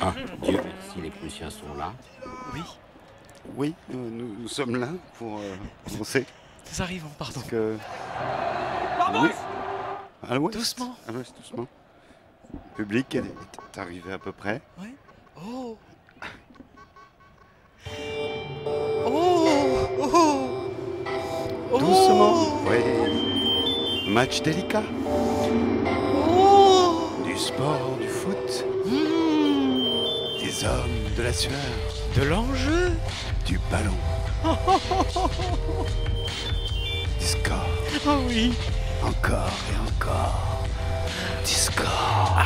Ah, Dieu merci, les Prussiens sont là. Oui, Oui, nous sommes là pour annoncer nous arrivons, pardon. que... Vamos! Oui. À l'ouest. Doucement. À l'ouest, doucement. Le public est arrivé à peu près. Oui. Oh! Oh! Oh! Oh! Doucement. Oui. Match délicat. Oh! Du sport, du foot, Mmh. des hommes, de la sueur, De l'enjeu! du ballon, du score. Oh oui! Encore et encore. Du score.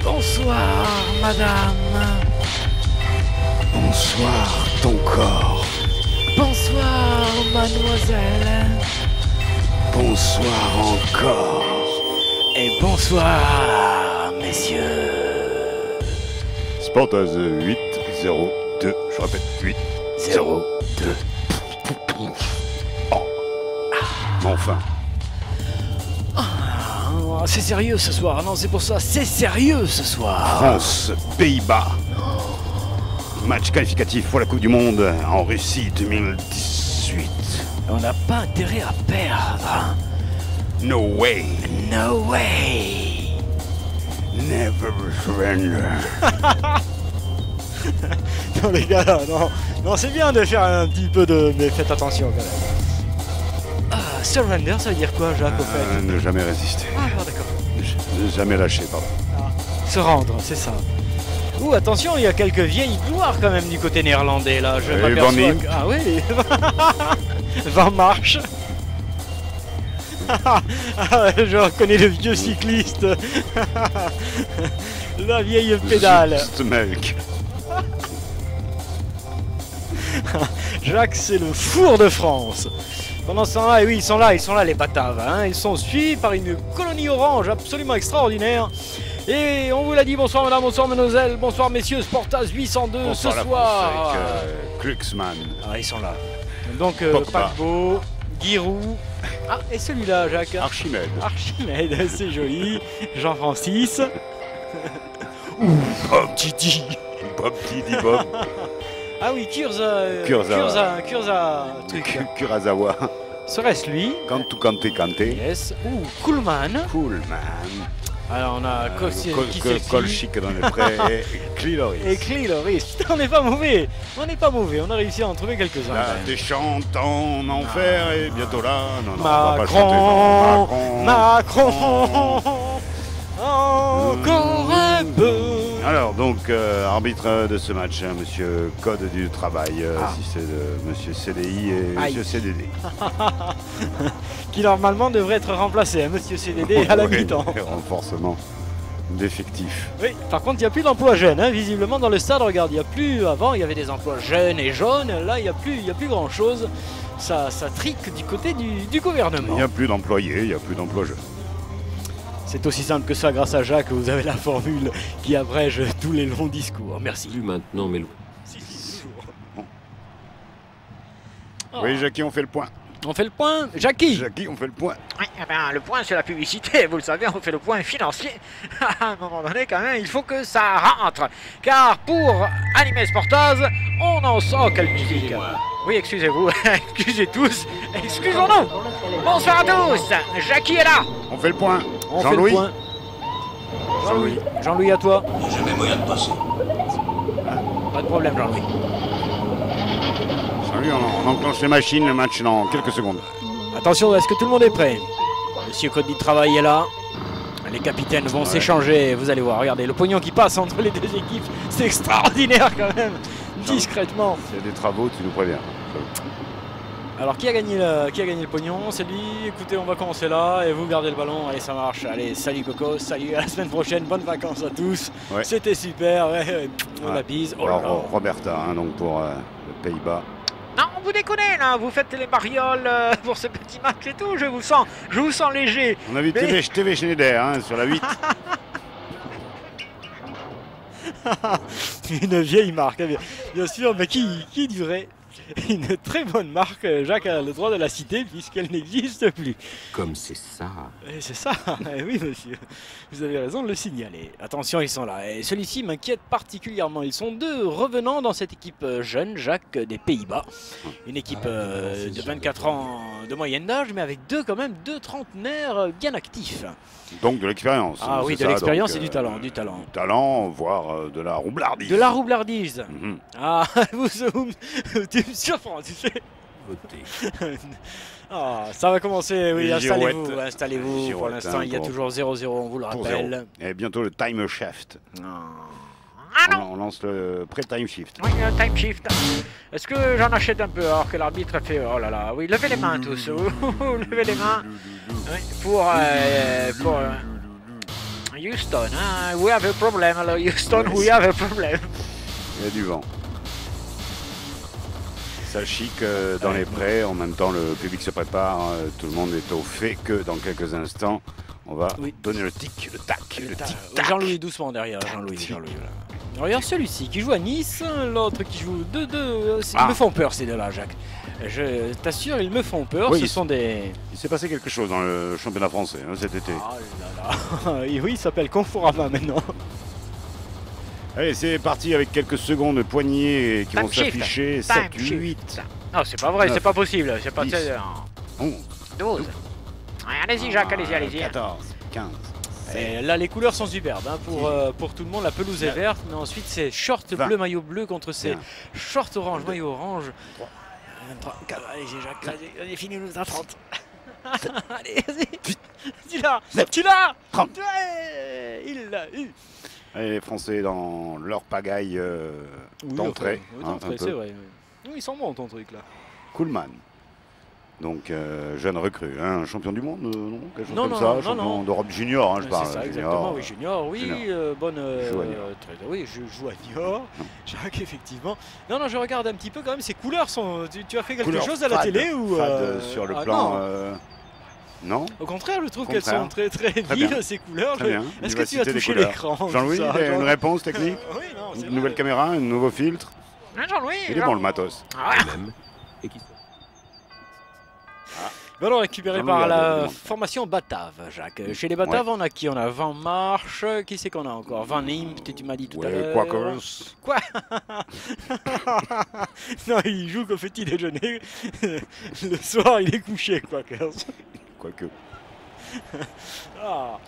Bonsoir, madame! Bonsoir, ton corps. Bonsoir, mademoiselle! Bonsoir encore. Et bonsoir, messieurs! Sportaz 8-0-2. Je répète, 8-0. 2. Enfin. Ah, c'est sérieux ce soir, non, c'est pour ça, c'est sérieux ce soir! France, Pays-Bas. Match qualificatif pour la Coupe du Monde en Russie 2018. On n'a pas intérêt à perdre! No way. No way! Never surrender. Non les gars, là, non, non c'est bien de faire un petit peu de... mais faites attention quand même. Ah, surrender, ça veut dire quoi, Jacques, au fait? Ne jamais résister. Ah, d'accord. Ne jamais lâcher, pardon. Se rendre, c'est ça. Ouh, attention, il y a quelques vieilles gloires quand même du côté néerlandais, là. Je Et m'aperçois Van Miem. que... Ah oui. Van Marche. Ah, je reconnais le vieux cycliste. La vieille pédale. Stmelk. Jacques, c'est le four de France. Pendant ce temps-là, et oui, ils sont là les Bataves. Hein. Ils sont suivis par une colonie orange absolument extraordinaire. Et on vous l'a dit, bonsoir madame, bonsoir mademoiselle, bonsoir messieurs, Sportaz 802 Bonsoir ce la soir. France avec Kluxman. Ah, ils sont là. Donc, Pogba. Paquebot, Giroud. Ah, et celui-là, Jacques. Archimède. Archimède, c'est joli. Jean-Francis. Bob. Titi. Bob Didi Bob. Ah oui, Kurza. Truc. Kurosawa. Serait-ce lui? Kantu Kante Kante. Yes. Ouh, Kuhlmann. Cool man. Alors, on a Kolchik dans les prés. Et Cliloris. et Cliloris. Putain, on n'est pas mauvais. On n'est pas mauvais. On a réussi à en trouver quelques-uns. Là, quand même. des chants en enfer et bientôt là. Non, non, on va pas chanter. Macron, non. Macron, encore un peu. Alors, donc, arbitre de ce match, hein, monsieur Code du Travail, si c'est de monsieur CDI et Aïe. monsieur CDD. Qui normalement devrait être remplacé, hein, monsieur CDD à la Ouais, mi-temps. renforcement d'effectifs. Oui, par contre, il n'y a plus d'emploi jeune, hein, visiblement dans le stade. Regarde, il n'y a plus. Avant, il y avait des emplois jeunes et jaunes. Là, il n'y a plus grand chose. Ça trique du côté du Il gouvernement. n'y a plus d'employés, il n'y a plus d'emplois jeunes. C'est aussi simple que ça, grâce à Jacques, vous avez la formule qui abrège tous les longs discours. Merci. Plus maintenant, mais Oui, Jackie, on fait le point. On fait le point, Jackie. Jackie, on fait le point. Oui, eh ben, le point, c'est la publicité. Vous le savez, on fait le point financier. À un moment donné, quand même, il faut que ça rentre. Car pour animer Sportaz, on en sort quelle musique. Oui, excusez-vous. Excusez tous. Excusons-nous. Bonsoir à tous. Jackie est là. On fait le point. On fait le Jean-Louis. point. Jean-Louis. Jean-Louis, à toi. Il n'y a jamais moyen de passer. Pas de problème, Jean-Louis. Jean-Louis, on enclenche les machines, le match dans quelques secondes. Attention, est-ce que tout le monde est prêt? Monsieur Code du Travail est là. Les capitaines vont s'échanger. Vous allez voir, regardez, le pognon qui passe entre les deux équipes, c'est extraordinaire quand même. Discrètement. S'il y a des travaux, tu nous préviens. Alors qui a gagné le pognon? C'est lui. Écoutez, on va commencer là et vous gardez le ballon. Allez, ça marche. Allez, salut Coco, salut, à la semaine prochaine. Bonnes vacances à tous. Ouais. C'était super. Ouais, on la bise. Oh là là. Alors, Roberta, hein, donc pour les Pays-Bas. Non, vous déconnez, là. Vous faites les marioles pour ce petit match et tout. Je vous sens léger. On a vu Mais- TV Schneider hein, sur la 8. Une vieille marque, hein, bien sûr, mais qui durait Une très bonne marque, Jacques a le droit de la citer puisqu'elle n'existe plus. Comme c'est ça. Et c'est ça, eh oui monsieur, vous avez raison de le signaler. Attention, ils sont là, et celui-ci m'inquiète particulièrement. Ils sont deux revenants dans cette équipe jeune, Jacques, des Pays-Bas. Une équipe de 24 ans de moyenne d'âge, mais avec quand même deux trentenaires bien actifs. Donc de l'expérience. Ah oui, c'est de ça, l'expérience donc, et du talent, du talent. Du talent, voire de la roublardise. De la roublardise. Mhm. Ah, tu me surprends, tu sais. Votez. Ah, ça va commencer, oui, Girouette. installez-vous. Pour Girouette, l'instant, il y a pour- toujours 0-0, on vous le Pour rappelle. 0. Et bientôt le time shift. Ah non. On lance le pré-time shift. Oui, un time shift. Est-ce que j'en achète un peu alors que l'arbitre fait... Oh là là, oui, levez les mains tous. Levez les mains. Oui, pour Houston, hein. We have a problem. Alors Houston, Ouais, we have a problem. Il y a du vent. Sachez que dans les prés, en même temps, le public se prépare. Tout le monde est au fait que dans quelques instants, on va Oui. donner le tic, le tac, le tic. Jean-Louis, doucement derrière, Jean-Louis. Voilà. Regarde celui-ci qui joue à Nice, l'autre qui joue 2-2. Ils me font peur ces deux-là, Jacques. Je t'assure, ils me font peur. Oui, Ce sont des... Il s'est passé quelque chose dans le championnat français cet été. Oh là là. Et oui, il s'appelle Conforama maintenant. Allez, c'est parti avec quelques secondes de poignées qui Time vont shift. s'afficher. Time 7, shift. 8, Non, c'est pas vrai, 9, c'est pas possible. C'est pas 10, 11, 12. Allez-y, Jacques, allez-y. 14, 15. Et là, les couleurs sont superbes hein, pour tout le monde. La pelouse est verte, mais ensuite c'est short 20, bleu, maillot bleu contre ces 21, shorts orange, maillot orange. 3, 23, 4, allez, Jacques, allez, finis-nous à 30. Allez, vas-y. Tu l'as, 30. Ouais, il l'a eu. Allez, les Français dans leur pagaille d'entrée. Oui, hein, d'entrée, un c'est peu. vrai. Oui, ils sont bons ton truc là. Kuhlmann. Donc, jeune recrue, hein, champion du monde, non quelque chose Non, comme non, ça, non, champion non. d'Europe junior, hein, je parle. C'est ça, junior. exactement, oui, junior, oui, Junior. bonne... Joue à Niort. oui, je joue à Niort, Jacques, effectivement. Non, je regarde un petit peu quand même, ces couleurs sont... Tu as fait quelque Couleur chose à la fade, télé ou... fade sur le ah, plan... non. Non. Au contraire, je trouve Au qu'elles sont contraire. très Très vives, bien. ces couleurs. Très bien. Est-ce que tu as Diversité des touché couleurs. l'écran Jean-Louis, tout ça, une Jean- réponse technique? Oui, non, c'est Une nouvelle vrai. caméra, un nouveau filtre. Hein, Jean-Louis. Il est bon le matos. Ah, Même. Et qui Ballon récupéré Jean-Louis par a la demandé. formation Batave, Jacques. Chez les Bataves, on a qui? On a Van Marche, qui c'est qu'on a encore? Van Impt, tu m'as dit tout à Ouais, l'heure. Quakers. Quoi? Non, il joue qu'au petit déjeuner. Le soir, il est couché, Quakers. Quoique. Ah.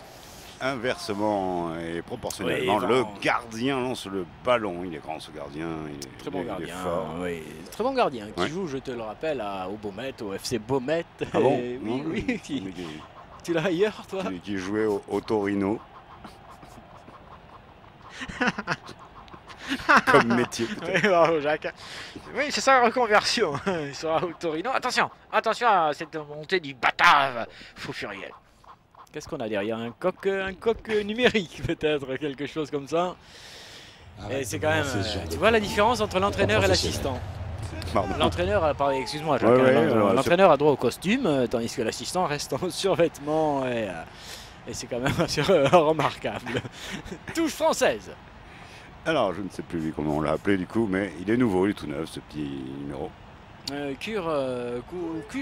Inversement et proportionnellement, Oui, le Van. gardien lance le ballon. Il est grand ce gardien. Il est Très bon il est gardien, fort. oui. Très bon gardien qui Ouais. joue, je te le rappelle, au Beaumet, au FC Beaumet. Ah bon? Oui, Non, oui. mais Tu l'as ailleurs, toi? qui jouait au Torino. Comme métier. peut-être. Oui, bravo, Jacques. Oui, c'est ça la reconversion. Il sera au Torino. Attention à cette montée du Batave. Fou furiel. Qu'est-ce qu'on a derrière? Un coq numérique, peut-être, quelque chose comme ça. Et c'est quand même. Tu vois la différence entre l'entraîneur et l'assistant? Pardon. L'entraîneur, pardon, excuse-moi, Jacques, Ouais, ouais, hein, alors, l'entraîneur a droit au costume, tandis que l'assistant reste en survêtement et c'est quand même assez remarquable. Touche française. Alors, je ne sais plus comment on l'a appelé du coup, mais il est nouveau, il est tout neuf ce petit numéro. Cure,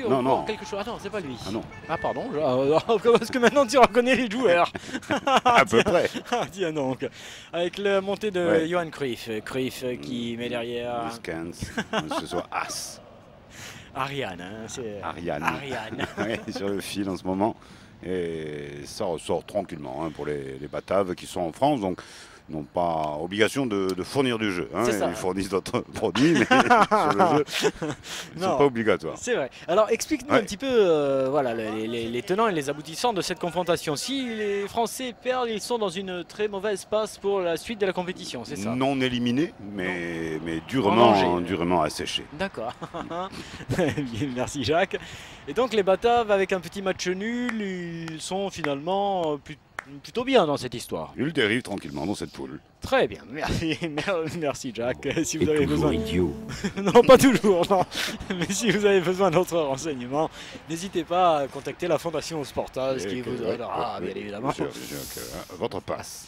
Non, non. quelque chose. Ah non, c'est pas lui. Ah non, Ah pardon, parce que maintenant tu reconnais les joueurs. à peu près. Ah tiens donc, avec la montée de Ouais. Johan Cruyff, qui met derrière Le scans, ce soit As, Ariane. Hein, c'est Ariane. Ariane. Ouais, sur le fil en ce moment. Et ça ressort tranquillement hein, pour les Bataves qui sont en France. Donc, ils n'ont pas obligation de fournir du jeu. Hein. C'est ça. Ils fournissent d'autres produits, mais sur le jeu, ils ne Non. sont pas obligatoires. C'est vrai. Alors explique-nous Ouais. un petit peu voilà, les tenants et les aboutissants de cette confrontation. Si les Français perdent, ils sont dans une très mauvaise passe pour la suite de la compétition, c'est ça? Non éliminé, mais En danger. durement asséché. D'accord. Bien, merci Jacques. Et donc les Bataves, avec un petit match nul, ils sont finalement plutôt bien dans cette histoire. Ils dérivent tranquillement dans cette poule. Très bien, merci, merci Jacques. Si vous est avez toujours besoin... idiot. Non, pas toujours, non. Mais si vous avez besoin d'autres renseignements, n'hésitez pas à contacter la Fondation Sportage qui Et que- vous donnera, ouais, bien évidemment. bien sûr que, votre passe.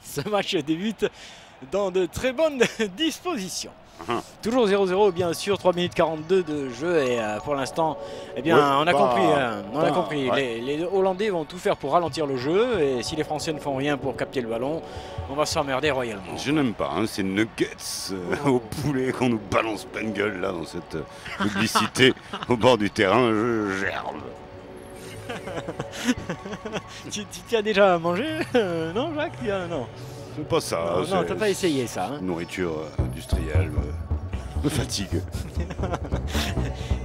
Ce match débute dans de très bonnes dispositions. Ah. Toujours 0-0 bien sûr, 3 minutes 42 de jeu et pour l'instant, eh bien Ouais, on a pas- compris, hein, on a pas- compris. ouais. Les Hollandais vont tout faire pour ralentir le jeu et si les Français ne font rien pour capter le ballon, on va s'emmerder royalement. Je n'aime pas, hein, ces nuggets au poulet qu'on nous balance plein de gueule là dans cette publicité au bord du terrain, je gerbe. Tu as déjà mangé non Jacques non. C'est pas ça. Non, c'est- t'as pas essayé ça. Hein. Nourriture industrielle me fatigue.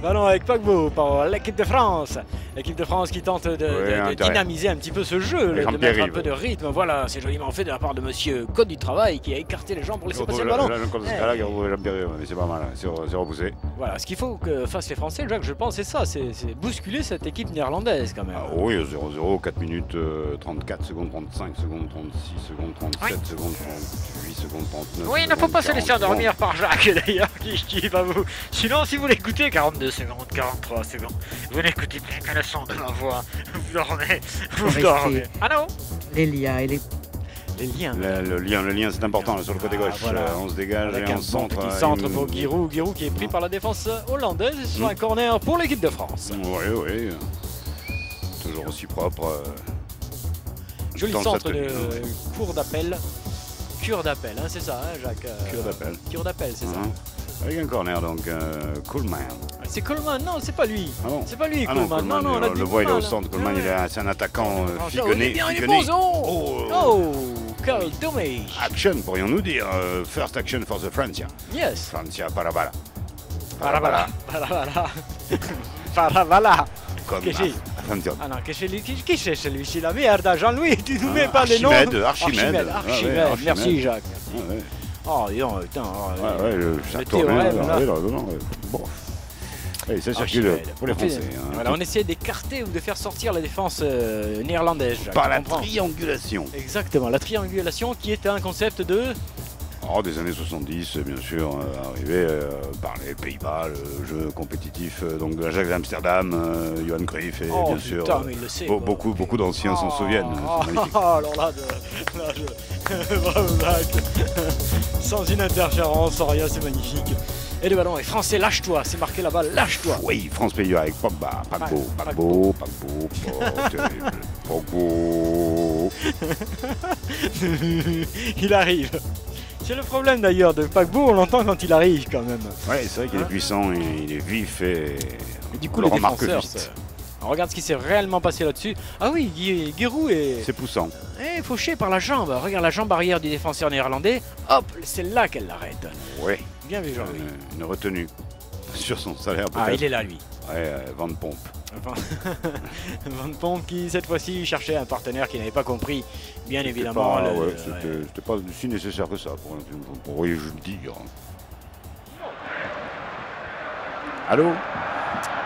Ballon avec Pogba pour l'équipe de France. L'équipe de France qui tente de intérêt. dynamiser un petit peu ce jeu, Avec de Jean-Pierre mettre un Rive. peu de rythme. Voilà, c'est joliment fait de la part de monsieur Code du Travail qui a écarté les gens pour laisser passer le ballon. Là, dans ce cas-là, il a retrouvé Jean-Pierre, mais c'est pas mal, hein, c'est repoussé. Voilà, ce qu'il faut que fassent les Français, Jacques, je pense, c'est ça, c'est bousculer cette équipe néerlandaise quand même. Ah oui, 0-0, 4 minutes 34 secondes, 35 secondes, 36 secondes, 37 secondes, 38 secondes, 39 Oui, il ne faut secondes, pas se laisser 40 endormir par Jacques d'ailleurs, qui va vous. Sinon, si vous l'écoutez, 42 secondes, 43 secondes, vous n'écoutez plus que le son de ma voix. Vous dormez, vous Restez. dormez. Ah non Les liens et les... Les liens. Le lien c'est important là, sur le côté Ah, gauche. voilà. On se dégage Avec et un on bon centre. petit centre une- pour Giroud. Giroud qui est pris par la défense hollandaise et sur un corner pour l'équipe de France. Oui, oui. Toujours aussi propre. Joli dans le centre de satellite. cour d'appel. Cure d'appel, hein, c'est ça, hein, Jacques Cure d'appel. Cure d'appel, c'est ça. Hein. Avec un corner donc, Coleman. C'est Coleman, non, c'est pas lui. Ah bon C'est pas lui, Ah non, Coleman. Coleman, on a on dit le voit, il est au mal. centre. Coleman, c'est un attaquant Oh, il est figonné. bien, il est figonné. bon, Oh, Oh, quel dommage. Action, pourrions-nous dire. First action for the Francia. Yes. Francia, parabala. Voilà. Voilà. Comme Qu'est-ce que c'est attention. Ah non, qui c'est celui-ci la merde, Jean-Louis, tu nous mets pas des noms. Archimède. Archimède, Archimède. merci Jacques. Ouais, ouais. Oh, dis donc, putain. Ça le tourne. théorème, là. Bon. Allez, ça circule Archimède. pour les On fait- Français. hein. Voilà, on essaie d'écarter ou de faire sortir la défense néerlandaise. Jacques, Par tu la comprends triangulation. Exactement, la triangulation qui est un concept de... Oh, des années 70, bien sûr, arrivé par les Pays-Bas, le jeu compétitif donc de l'Ajax d'Amsterdam, Johan Cruyff et Oh bien sûr putain, mais il le sait. quoi. beaucoup d'anciens s'en souviennent. C'est magnifique. Alors là, bravo Jacques. Sans une interférence, sans rien, c'est magnifique. Et le ballon est français, lâche-toi, c'est marqué là-bas, lâche-toi. Oui, France-Pays avec Pogba, Pogba, terrible, Pogba. Il arrive. C'est le problème d'ailleurs de Pogba, on l'entend quand il arrive quand même. Ouais, c'est vrai qu'il est puissant, il est vif et Et du coup, on les le remarque défenseurs, vite. on regarde ce qui s'est réellement passé là-dessus. Ah oui, Giroud est C'est poussant. fauché par la jambe. Regarde la jambe arrière du défenseur néerlandais. Hop, c'est là qu'elle l'arrête. Oui, Bien vu, Jean-Louis. une retenue sur son salaire Ah, peut-être. il est là, lui. Ouais, vent de pompe. Enfin, Van Pomp qui, cette fois-ci, cherchait un partenaire qui n'avait pas compris, bien évidemment. C'était pas, le- ouais, c'était pas si nécessaire que ça pour je le dire. Allô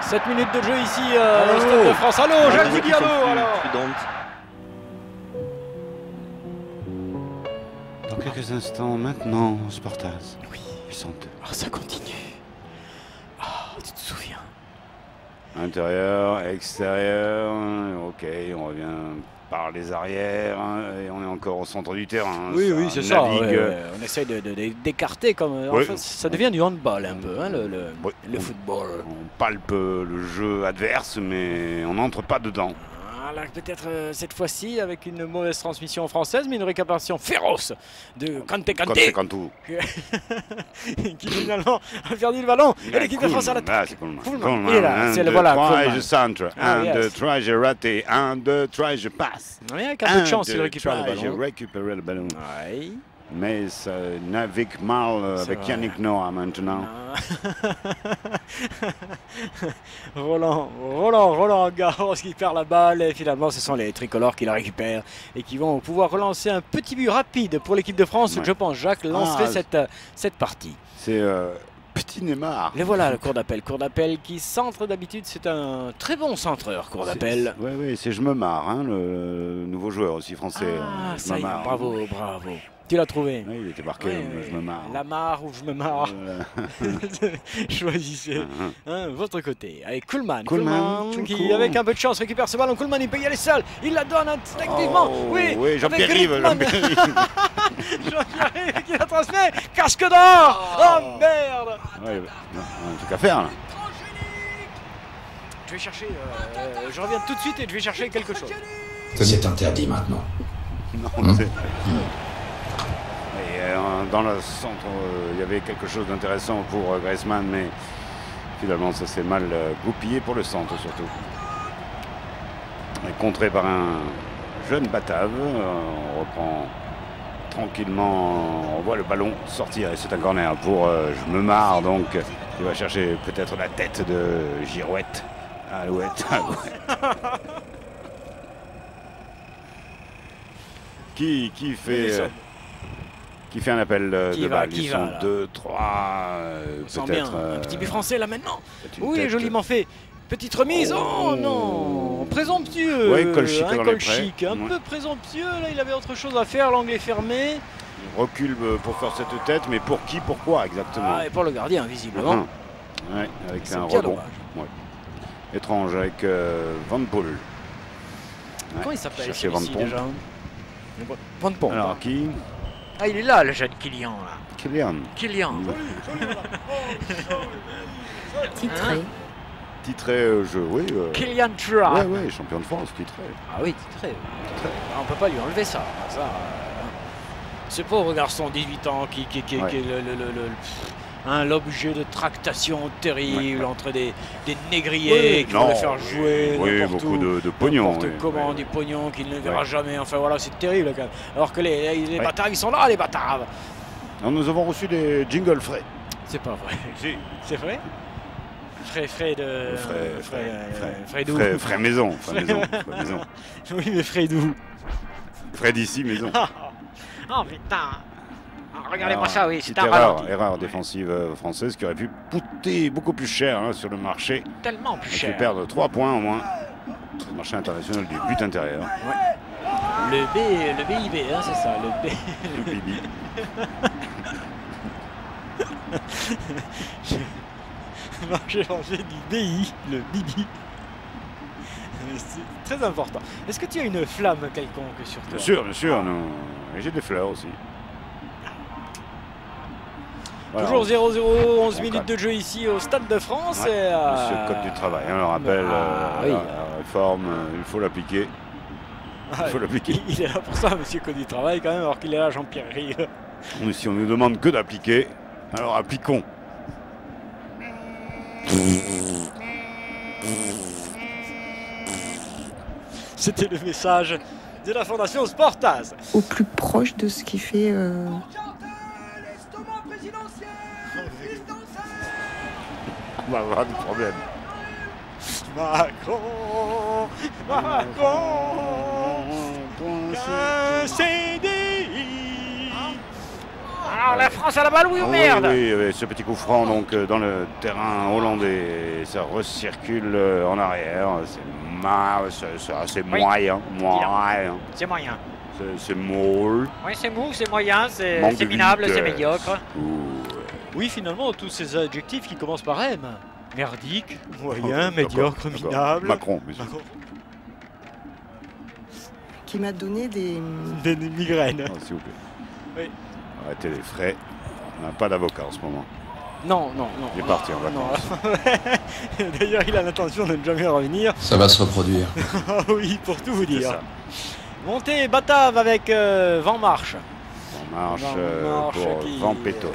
7 minutes de jeu ici Allô au Stade de France. Allô, Les Jacques équipes Diallo sont plus alors. prudentes. Dans quelques instants, maintenant, Sportaz. Oui. 802. Oh, ça continue. Ah, tu te souviens. Intérieur, extérieur, ok, on revient par les arrières, hein, et on est encore au centre du terrain. Oui, oui, c'est ça. navigue. Ouais. On essaye d'écarter comme. Oui. Enfin, ça devient du handball un peu, hein, Oui. le football. On palpe le jeu adverse, mais on n'entre pas dedans. Voilà, peut-être cette fois-ci avec une mauvaise transmission française, mais une récupération féroce de Kanté Quand Kanté c'est quand tout. qui finalement a perdu le ballon. Et l'équipe de France à l'attaque. Ah, c'est Coleman. Coleman, il est là, c'est le voilà, 3 et Coleman. je centre. Ah, 1, yes. 2, 3, j'ai raté. 1, 2, 3, je passe. Oui, avec un peu de chance, il 2, récupère le 3, J'ai ballon. récupéré le ballon. Ouais. Mais ça navigue mal C'est avec vrai. Yannick Noah maintenant. Roland Garros qui perd la balle et finalement ce sont les tricolores qui la récupèrent et qui vont pouvoir relancer un petit but rapide pour l'équipe de France. Ouais. Je pense Jacques lancerait Ah, cette partie. C'est Petit Neymar. Le voilà le cours d'appel. Cours d'appel qui centre d'habitude, c'est un très bon centreur, cours d'appel. Oui, oui, c'est Je me marre, hein, le nouveau joueur aussi français. Ah, Je ça me y est, marre. bravo. Tu l'as trouvé. Oui, il était marqué, Ouais, je me marre. La mare ou je me marre. Euh, Choisissez votre côté. Avec Kuhlmann. Kuhlmann, Qui, avec un peu de chance, récupère ce ballon. Kuhlmann, il peut y aller seul. Il la donne instinctivement. Oh, oui, oui, Jean-Pierre avec Rive. Griezmann. Jean-Pierre Rive qui la transmet. Casque d'or. Oh merde. Ouais, un truc à faire là. Je vais chercher. Je reviens tout de suite et je vais chercher quelque chose. C'est interdit maintenant. Non, c'est- Et, dans le centre, il y avait quelque chose d'intéressant pour Griezmann, mais finalement ça s'est mal goupillé pour le centre surtout. Et contré par un jeune Batave, on reprend tranquillement, on voit le ballon sortir et c'est un corner pour je me marre donc il va chercher peut-être la tête de Girouette. Alouette, Alouette. Qui fait un appel de balle. Ils sont 2, 3, On sent bien. peut-être. Un petit but français là maintenant. peut-être une Oui, tête. joliment fait. Petite remise. Oh non. Présomptueux. Ouais, Colchic un dans les Colchic. prés. Un Ouais. peu présomptueux. Là, il avait autre chose à faire. L'angle est fermé. Il recule pour faire cette tête, mais pour qui, pourquoi exactement? Ah, et pour le gardien, visiblement. Ouais, avec C'est un bien rebond. dommage. Ouais. Étrange avec Van Poel. Ouais, Comment il s'appelle chercher Van celui-ci Pomp. déjà Van Pomp. Alors qui? Ah, il est là, le jeune Kylian, là. Kylian. Kylian. Titré. Titré jeu, oui. Kylian Tura. Ouais, ouais, champion de France, titré. Ah oui, titré. Ah, on peut pas lui enlever ça. Ce pauvre garçon, 18 ans, qui Ouais. est l'objet de tractations terribles Ouais. entre des négriers qui vont Non, le faire jouer. oui, n'importe beaucoup où, de pognon. n'importe oui, comment, oui. du pognon qu'il ne verra Ouais. jamais. Enfin voilà, c'est terrible quand même. Alors que les Ouais. Bataves, ils sont là, les Bataves. Alors, nous avons reçu des jingles frais. C'est pas vrai. Si. C'est vrai Frais de... Frais d'où Frais maison. Frais maison. Frais maison. Oui, mais frais d'où Frais d'ici, maison. Oh putain. Ah, regardez-moi Alors, ça, oui, c'est petite un ralenti. erreur défensive française qui aurait pu coûter beaucoup plus cher hein, sur le marché. Tellement plus On fait cher. perdre 3 points au moins sur le marché international du but intérieur. Le BIB, hein, c'est ça, le B. Le Bibi. Marché rangé du BI, le Bibi. C'est très important. Est-ce que tu as une flamme quelconque sur toi? Bien sûr. Non. Et j'ai des fleurs aussi. Voilà, Toujours 0-0, 11 on minutes calme. de jeu ici au Stade de France. Ouais, Et, Monsieur le Code du travail, on le rappelle, oui. la réforme, il faut l'appliquer. Il faut l'appliquer. Il est là pour ça, monsieur Code du travail, quand même, alors qu'il est là, Jean-Pierre Rive. Si on nous demande que d'appliquer, alors appliquons. C'était le message de la Fondation Sportaz. Au plus proche de ce qui fait. On va avoir des problèmes. Macron, un CDI. Alors la France a la balle, oui ou merde? Oui, avec ce petit coup franc donc, dans le terrain hollandais. Et ça recircule en arrière. C'est assez Oui. moyen. C'est moyen. C'est molle. Oui, c'est mou, c'est moyen, c'est Manque de minable, c'est vitesse. médiocre. Oui, finalement, tous ces adjectifs qui commencent par M. Merdique, moyen, D'accord, médiocre, d'accord. minable. Macron, bien sûr. Macron. Qui m'a donné des. Des migraines. Ah, s'il vous plaît. Oui. Arrêtez les frais. On n'a pas d'avocat en ce moment. Non. Il est parti en vacances. Non. D'ailleurs, il a l'intention de ne jamais revenir. Ça va se reproduire. Ah oui, pour tout vous C'est dire. ça. Montée Batave avec Van Marche. On marche Van Marche pour qui- Van Pétos.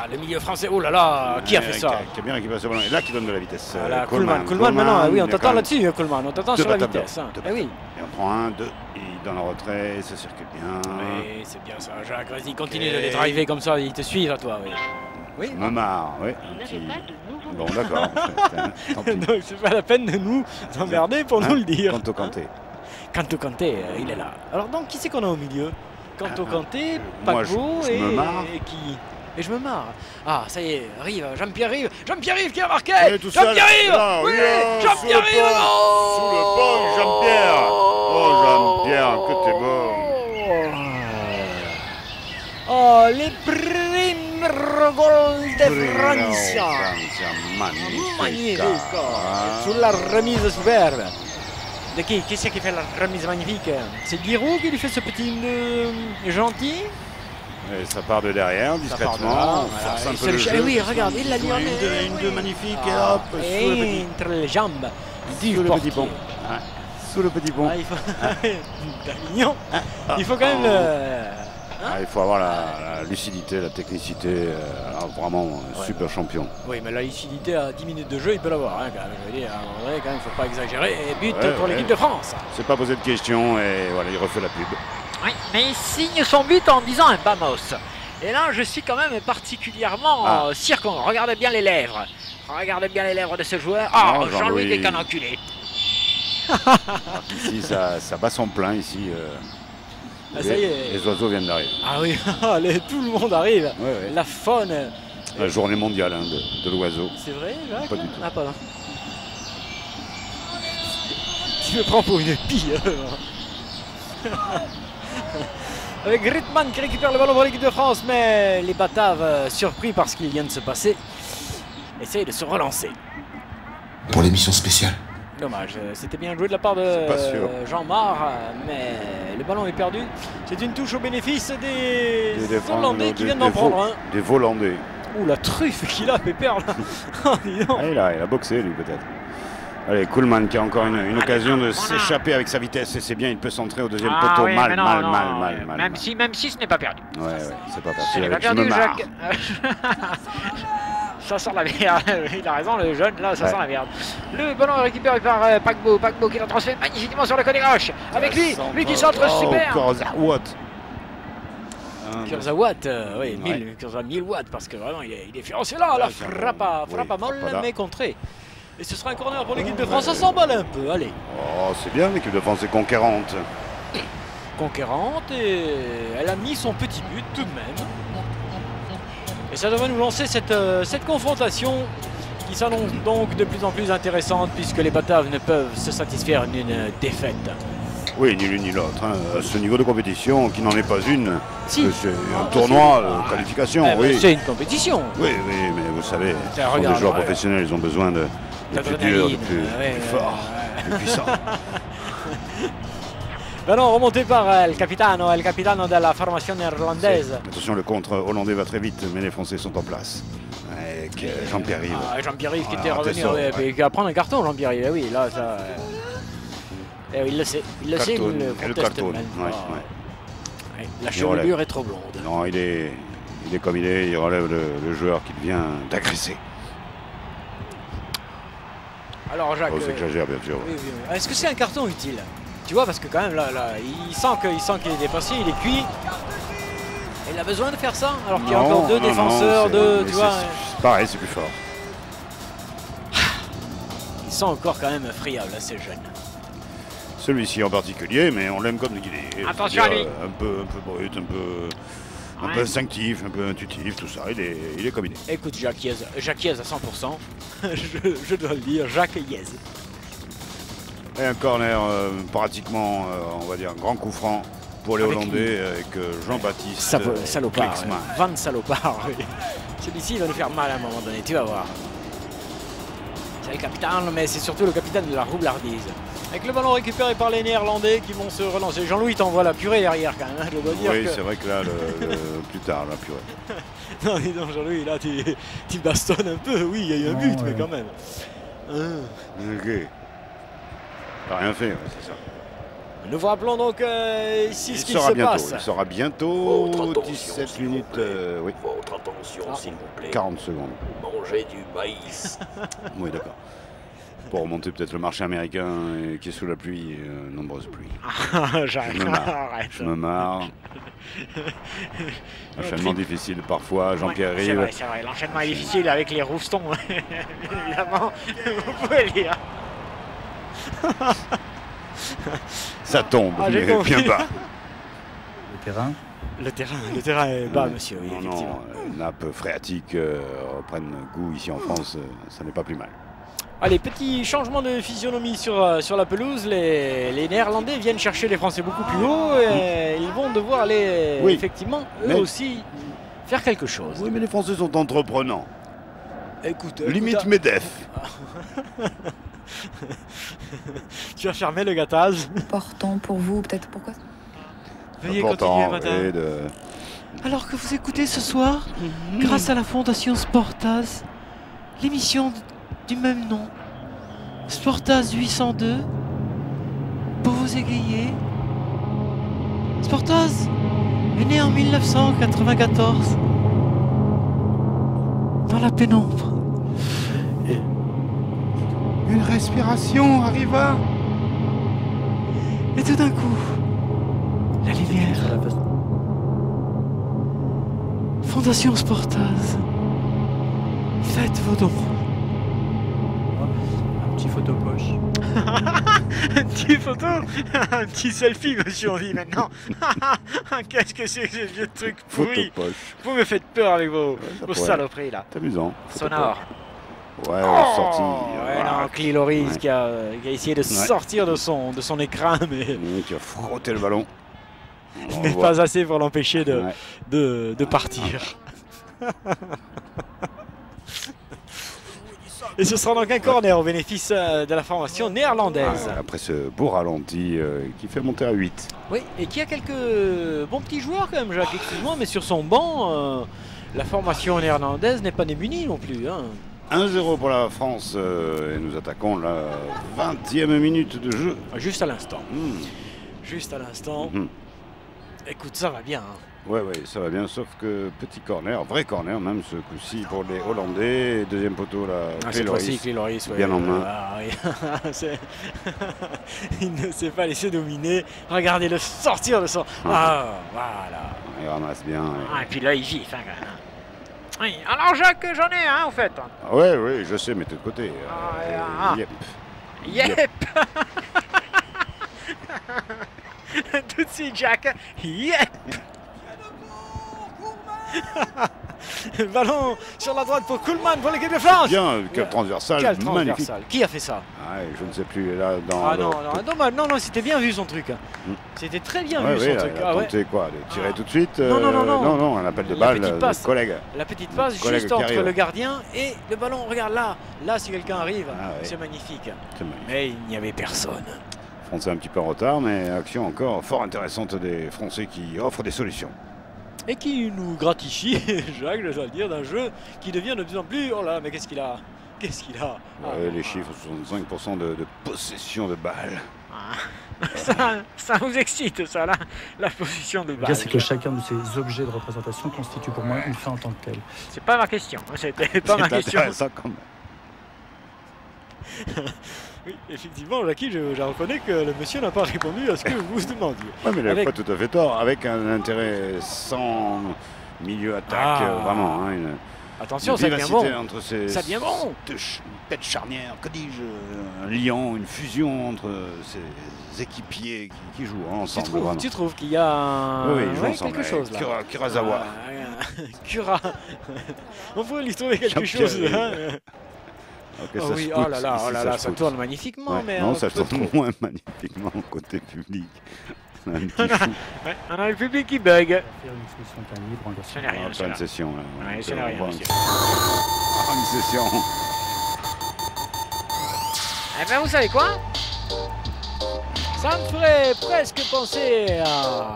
Ah, le milieu français, oh là là, qui a fait ça? Qui a bien récupéré ce ballon. Et là, qui donne de la vitesse. Voilà, Kuhlmann maintenant, oui, on il a t'attend quand même là-dessus, Kuhlmann, on t'attend deux sur la bataves vitesse. d'or, Hein. deux Eh oui. Et on prend un, deux, il donne en retrait, ça circule bien. Oui, c'est bien ça, Jacques, vas-y, continue de les driver comme ça, ils te suivent à toi, oui. Oui, Je me marre, oui. un petit- Bon, d'accord. Tant pis. donc c'est pas la peine de nous emmerder pour nous le dire. Quant au Kanté. Kanto Kanté, il est là. Alors donc, qui c'est qu'on a au milieu? Kanto Kanté, moi, Paquebot je me marre. et qui? Et je me marre. Ah, ça y est, Rive, Jean-Pierre Rive qui a marqué. Il est tout seul. Jean-Pierre Rive, Là, oui, il est Jean-Pierre sous le Rive, pont. Sous le pont, Jean-Pierre. Oh, Jean-Pierre, que t'es bon. Oh, les premiers goals de Francia. Magnifique. Magnifique. Ah. Sur la remise superbe. De qui? Qui c'est qui fait la remise magnifique? C'est Giroud qui lui fait ce petit gentil. Et ça part de derrière, discrètement. Voilà. Force un Il peu se le le- jeu. oui, regarde, il l'a mis en Une deux magnifique et Ah, hop, sous le petit. entre les jambes du Sous le portier. petit pont. Ouais. Sous le petit pont. Ah, il faut... T'as mignon. Il faut quand même le... Ah, il faut avoir la lucidité, la technicité. Alors, vraiment, un super champion. Oui, mais la lucidité à 10 minutes de jeu, il peut l'avoir. Hein, quand même. Je veux dire, à un moment donné, quand même, faut pas exagérer. Et but Ouais, pour ouais. l'équipe de France. C'est pas posé de questions et voilà, il refait la pub. Oui, mais il signe son but en disant un Vamos. Et là, je suis quand même particulièrement circoncis. Regardez bien les lèvres. Regardez bien les lèvres de ce joueur. Ah, Non, Jean-Louis Jean-Louis. n'est qu'un enculé. Ici, ça bat son plein. Ici, Ah, ça y est. les oiseaux viennent d'arriver. Ah oui, allez, tout le monde arrive. Ouais, ouais. La faune. La journée mondiale hein, de l'oiseau. C'est vrai, Jacques? Pas du tout. Ah, pardon. Tu me prends pour une pie. Avec Griezmann qui récupère le ballon pour l'équipe de France, mais les Bataves, surpris par ce qui vient de se passer, essayent de se relancer. Pour l'émission spéciale. Dommage, c'était bien joué de la part de C'est pas sûr. Jean-Marc, mais le ballon est perdu. C'est une touche au bénéfice des Hollandais qui viennent d'en prendre un. Des Volandais. Ouh, la truffe qu'il a, Pépère, là. Oh, dis donc. Ah, il a boxé lui peut-être. Allez, Kuhlmann qui a encore une occasion de s'échapper avec sa vitesse et c'est bien, il peut centrer au deuxième poteau. oui, Mal, mais non, mal, non, mal, mal. Même si ce n'est pas perdu. Ouais, ouais, c'est pas Ce n'est pas parti. Je me perdu, marre. Jacques. Ça sent la merde. Il a raison, le jeune, là, ça Ouais. sent la merde. Le ballon est récupéré par Paquebot. Paquebot qui l'a transféré magnifiquement sur le côté gauche. Avec lui qui centre super. What? Kurzawa, oui, Ouais. 1000 watts, parce que vraiment, il est féroce. Et là, la Ouais, c'est frappe à oui, molle, frappe là. mais contrée. Et ce sera un corner pour l'équipe de France. Ça s'emballe un peu, allez. Oh, c'est bien, l'équipe de France est conquérante. Conquérante, et elle a mis son petit but tout de même. Et ça devrait nous lancer cette confrontation qui s'annonce donc de plus en plus intéressante, puisque les Bataves ne peuvent se satisfaire d'une défaite. Oui, ni l'une ni l'autre. Hein. À ce niveau de compétition, qui n'en est pas une, Si. c'est un tournoi de qualification, Eh ben, oui. c'est une compétition. Oui, oui, mais vous savez, Tiens, ce sont regarde, des joueurs ouais. professionnels, ils ont besoin de plus dur, de D'adrénaline, plus ouais, fort, ouais. plus puissant. Ballon remonté par el capitano de la formation néerlandaise. Attention, le contre hollandais va très vite, mais les Français sont en place. Avec Jean-Pierre Rive. Ah, Jean-Pierre Rive qui était Alors, revenu, attention, ouais, ouais. et qui va prendre un carton, Jean-Pierre Rive. Oui, là, ça. Eh oui, il le sait, il le sait, Carton, il le et le conteste carton, même ouais, pas. ouais. Ouais, la Il relève. chevelure est trop blonde. Non, il est comme il est, il relève le joueur qui vient d'agresser. Alors, Jacques. Oh, j'exagère, bien sûr. Oui, oui, oui. Est-ce que c'est un carton utile? Tu vois, parce que quand même, là, il sent qu'il est dépassé, il est cuit. Et il a besoin de faire ça, alors qu'il y a encore deux défenseurs, mais tu vois. c'est pareil, c'est plus fort. Ils sont encore quand même friables, ces jeunes. Celui-ci en particulier, mais on l'aime comme il est. Attention à C'est-à-dire, lui. Un peu brut, un peu instinctif, un peu intuitif, tout ça. Il est comme il est. Écoute, Jacques Yez à 100%, je dois le dire, Jacques Yez. Et un corner pratiquement, on va dire, un grand coup franc pour les Avec Hollandais avec Jean-Baptiste Salopard, Klinsmann. Van Salopard. Oui. Celui-ci il va nous faire mal à un moment donné, tu vas voir. C'est le capitaine, mais c'est surtout le capitaine de la roublardise. Avec le ballon récupéré par les Néerlandais qui vont se relancer. Jean-Louis t'envoie la purée derrière quand même, hein, je dois dire Oui, que... c'est vrai que là, plus tard, la purée. Non, dis donc Jean-Louis, là tu bastonnes un peu, oui, il y a eu un but, mais quand même. Ok. T'as rien fait, ouais, c'est ça. Nous vous rappelons donc ici ce Il qui sera se bientôt, passe. il sera bientôt Votre attention, 17 s'il vous minutes, plaît. oui, Votre attention, Ah. s'il vous plaît. 40 secondes. Mangez du maïs. Oui, d'accord. Pour remonter peut-être le marché américain qui est sous la pluie, nombreuses pluies. Jacques, Je me marre. arrête. Je me marre. Enchaînement difficile parfois, Jean-Pierre Ouais, Rive. c'est vrai, l'enchaînement est difficile avec les roustons, évidemment, vous pouvez le dire. Ça tombe, Ah, j'ai mais compris. bien bas. Le terrain est bas, monsieur, oui, Non, effectivement. non, nappes phréatiques reprennent goût ici en France, ça n'est pas plus mal. Allez, petit changement de physionomie sur la pelouse. Les Néerlandais viennent chercher les Français beaucoup plus haut et ils vont devoir aller, Oui. effectivement, eux Mais- aussi, faire quelque chose. Oui, mais les Français sont entreprenants. Écoute, Limite Medef. tu vas fermer le gâtage. Important pour vous, peut-être pourquoi Veuillez continuer, Important. madame. Et de... Alors que vous écoutez ce soir, grâce à la Fondation Sportaz, l'émission du même nom, Sportaz 802, pour vous égayer. Sportaz est né en 1994, dans la pénombre. Une respiration arriva. Et tout d'un coup, la lumière. Fondation Sportaz, faites vos dons. Un petit photopoche. Un petit photo, un petit selfie, monsieur, on dit maintenant. Qu'est-ce que c'est que ce vieux truc pourri? Photopoche. Vous me faites peur avec vos ça pourrait. saloperies là. C'est amusant. Sonore. Ouais, sorti. Ouais, non, Cliloris qui a essayé de sortir de son écran, mais Tu as frotté le ballon. On mais le voit. pas assez pour l'empêcher Ouais. de partir. Et ce sera donc un corner au bénéfice de la formation néerlandaise. Après ce beau ralenti qui fait monter à 8. Oui, et qui a quelques bons petits joueurs quand même, Jacques, excuse-moi, mais sur son banc, la formation néerlandaise n'est pas démunie non plus. Hein. 1-0 pour la France et nous attaquons la 20e minute de jeu. Juste à l'instant. Mmh. Juste à l'instant. Mhm. Écoute, ça va bien. Hein. Ouais, ça va bien, sauf que petit corner, vrai corner même ce coup-ci pour les Hollandais. Deuxième poteau, là, Cette fois-ci, Cliloris. Cliloris, ouais. Bien en main. Il ne s'est pas laissé dominer. Regardez-le sortir de son... Ah, voilà. Il ramasse bien. Ah, et puis là, il vif, hein, quand même. Oui, alors Jacques, j'en ai un, en fait. Ouais, je sais, mettez de côté. Yep. Yep. Tout de suite, Jacques. Yep. Ballon sur la droite pour Kuhlmann pour l'équipe de France. Bien, quel transversal, Quel magnifique. transversal. Qui a fait ça? Je ne sais plus, là, dans... Ah non, dommage. Non, c'était bien vu son truc. C'était très bien vu son truc. Elle a tenté quoi, de tirer tout de suite Non. Non, on appelle des La balles petite de passe. collègues. La petite passe Collègue juste qui entre arrive. le gardien et le ballon. Regarde là. Là, si quelqu'un arrive, Ah ouais. c'est magnifique. C'est magnifique. Mais il n'y avait personne. Français un petit peu en retard, mais action encore fort intéressante des Français qui offrent des solutions. Et qui nous gratifie, Jacques, je dois le dire, d'un jeu qui devient de plus en plus... Oh là, mais qu'est-ce qu'il a? Qu'est-ce qu'il a? Les chiffres, 65% de possession de balles. Ça vous excite, ça, là, la position de Ce qu'il y a, balle. c'est que chacun de ces objets de représentation constitue pour moi une fin en tant que telle. C'est pas ma question. Hein, c'était pas ma C'est question. intéressant quand même. Oui, effectivement, Jackie, je reconnais que le monsieur n'a pas répondu à ce que vous vous demandiez. Ouais, mais il n'avait Avec- pas tout à fait tort, avec un intérêt sans milieu attaque, vraiment. Hein, une Attention, ça devient bon. vivacité entre ces... Ça devient bon. Une tête charnière, que dis-je, un liant, une fusion entre ces équipiers qui jouent ensemble. vraiment. Tu trouves qu'il y a Oui, ils jouent ensemble. quelque chose là? Kurasawa. Kura. On pourrait lui trouver quelque Jean-Pierre, chose. oui. hein. Ok, Oh ça oui, se oh pousse, là là, ici, oh là là, ça se tourne pousse. magnifiquement, Ouais, mais non, un ça peu tourne trop. moins magnifiquement côté public. Un petit fou. Ouais, on a le public qui bug. Faire une solution qu'un libre en Ce n'est rien, Pas ça. une session. Là. Ouais, ce n'est rien, monsieur. Une session. Eh ben, vous savez quoi? Ça me ferait presque penser à...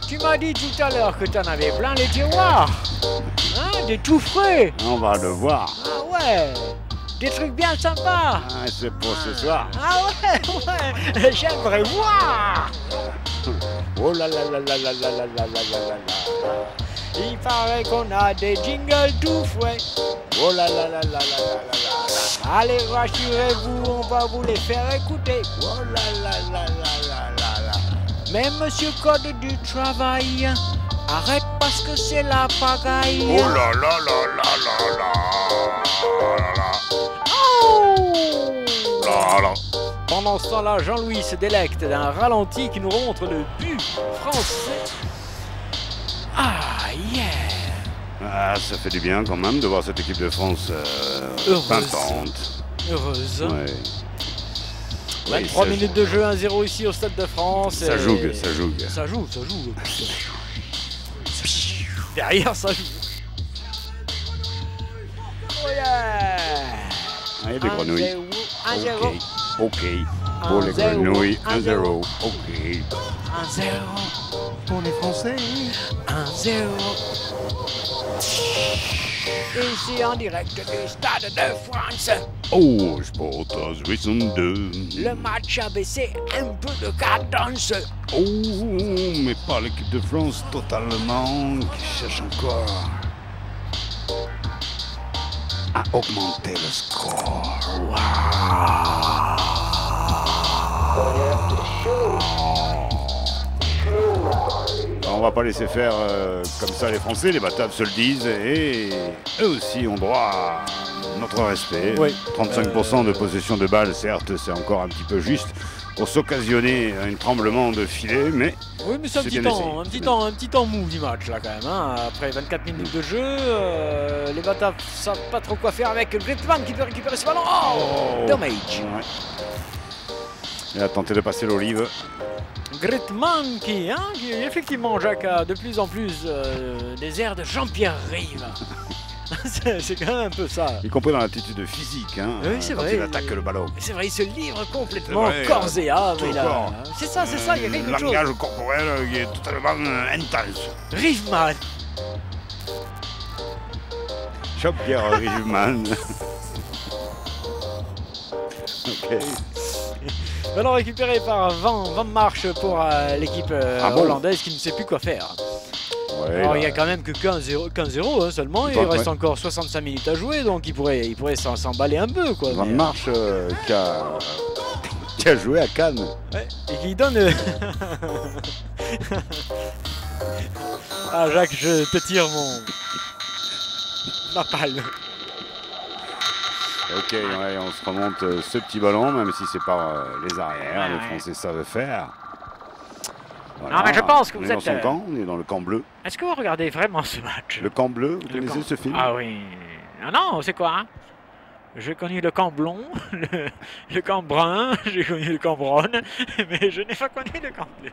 Tu m'as dit tout à l'heure que tu en avais plein les tiroirs. Hein, des tout frais. On va le voir. Ah ouais. Des trucs bien sympas. Ah, c'est pour ce soir. Ah ouais. J'aimerais voir. Oh là là là là là là là là là là là. Il paraît qu'on a des jingles tout frais. Oh là là là là là là là là. Allez, rassurez-vous, on va vous les faire écouter. Oh là là là là là là là. Mais monsieur Code du travail, arrête parce que c'est la pagaille. Oh là là là là là là. Oh Là là. Pendant ce temps-là, Jean-Louis se délecte d'un ralenti qui nous remontre le but français. Ah, yeah. Ah, ça fait du bien quand même de voir cette équipe de France Heureuse. pimpante. heureuse. Ouais. 23 Oui, ça minutes de jeu, 1-0 ici au Stade de France. Ça et- joue, ça joue. Ça joue. Derrière, ça joue. Oh yeah. Ah, il y a des grenouilles. 1-0. Ok. Pour les 1-0. grenouilles, 1-0. 1-0. Ok. 1-0. Pour les Français. 1-0. Ici en direct du Stade de France. Oh, Sportaz 82. Le match a baissé un peu de cadence. Oh, mais pas l'équipe de France totalement qui cherche encore à augmenter le score. On va pas laisser faire comme ça les Français, les Bataves se le disent et eux aussi ont droit à notre respect. Oui. 35% de possession de balles, certes c'est encore un petit peu juste pour s'occasionner un tremblement de filet, mais Oui, mais c'est un C'est petit bien temps, essayé, un c'est petit bien. temps, un petit temps mou du match là quand même. Hein. Après 24 minutes de jeu, les Bataves savent pas trop quoi faire avec Griezmann qui peut récupérer ce ballon. Oh, dommage. Ouais. Il a tenté de passer l'olive. Griezmann qui effectivement, Jacques, a de plus en plus des airs de Jean-Pierre Rive. c'est quand même un peu ça. Y compris dans l'attitude physique, hein, Oui, c'est quand vrai. il attaque le ballon. C'est vrai, il se livre complètement C'est vrai, corps et âme. tout il le a- corps. C'est ça, il y a quelque chose. langage corporel qui est totalement intense. Riveman. Jean-Pierre Riveman. Ok. Ballon récupéré par Van Marche pour l'équipe Ah bon hollandaise qui ne sait plus quoi faire. Ouais, Alors là, il y a quand même que 15-0 hein, seulement, il Ouais. reste encore 65 minutes à jouer, donc il pourrait s'emballer un peu quoi. Van mais- Marche qui a joué à Cannes. Ouais, et qui donne... Ah Jacques, je te tire ma palme. Ok, ouais, on se remonte ce petit ballon, même si c'est par les arrières, les Français savent faire. Voilà. Non, mais je pense que On vous est dans êtes, son camp, on est dans le camp bleu. Est-ce que vous regardez vraiment ce match? Le camp bleu, vous Le connaissez camp- ce film? Ah oui. Ah non, c'est quoi hein? J'ai connu le camp blond, le camp brun, j'ai connu le camp brun, mais je n'ai pas connu le camp bleu.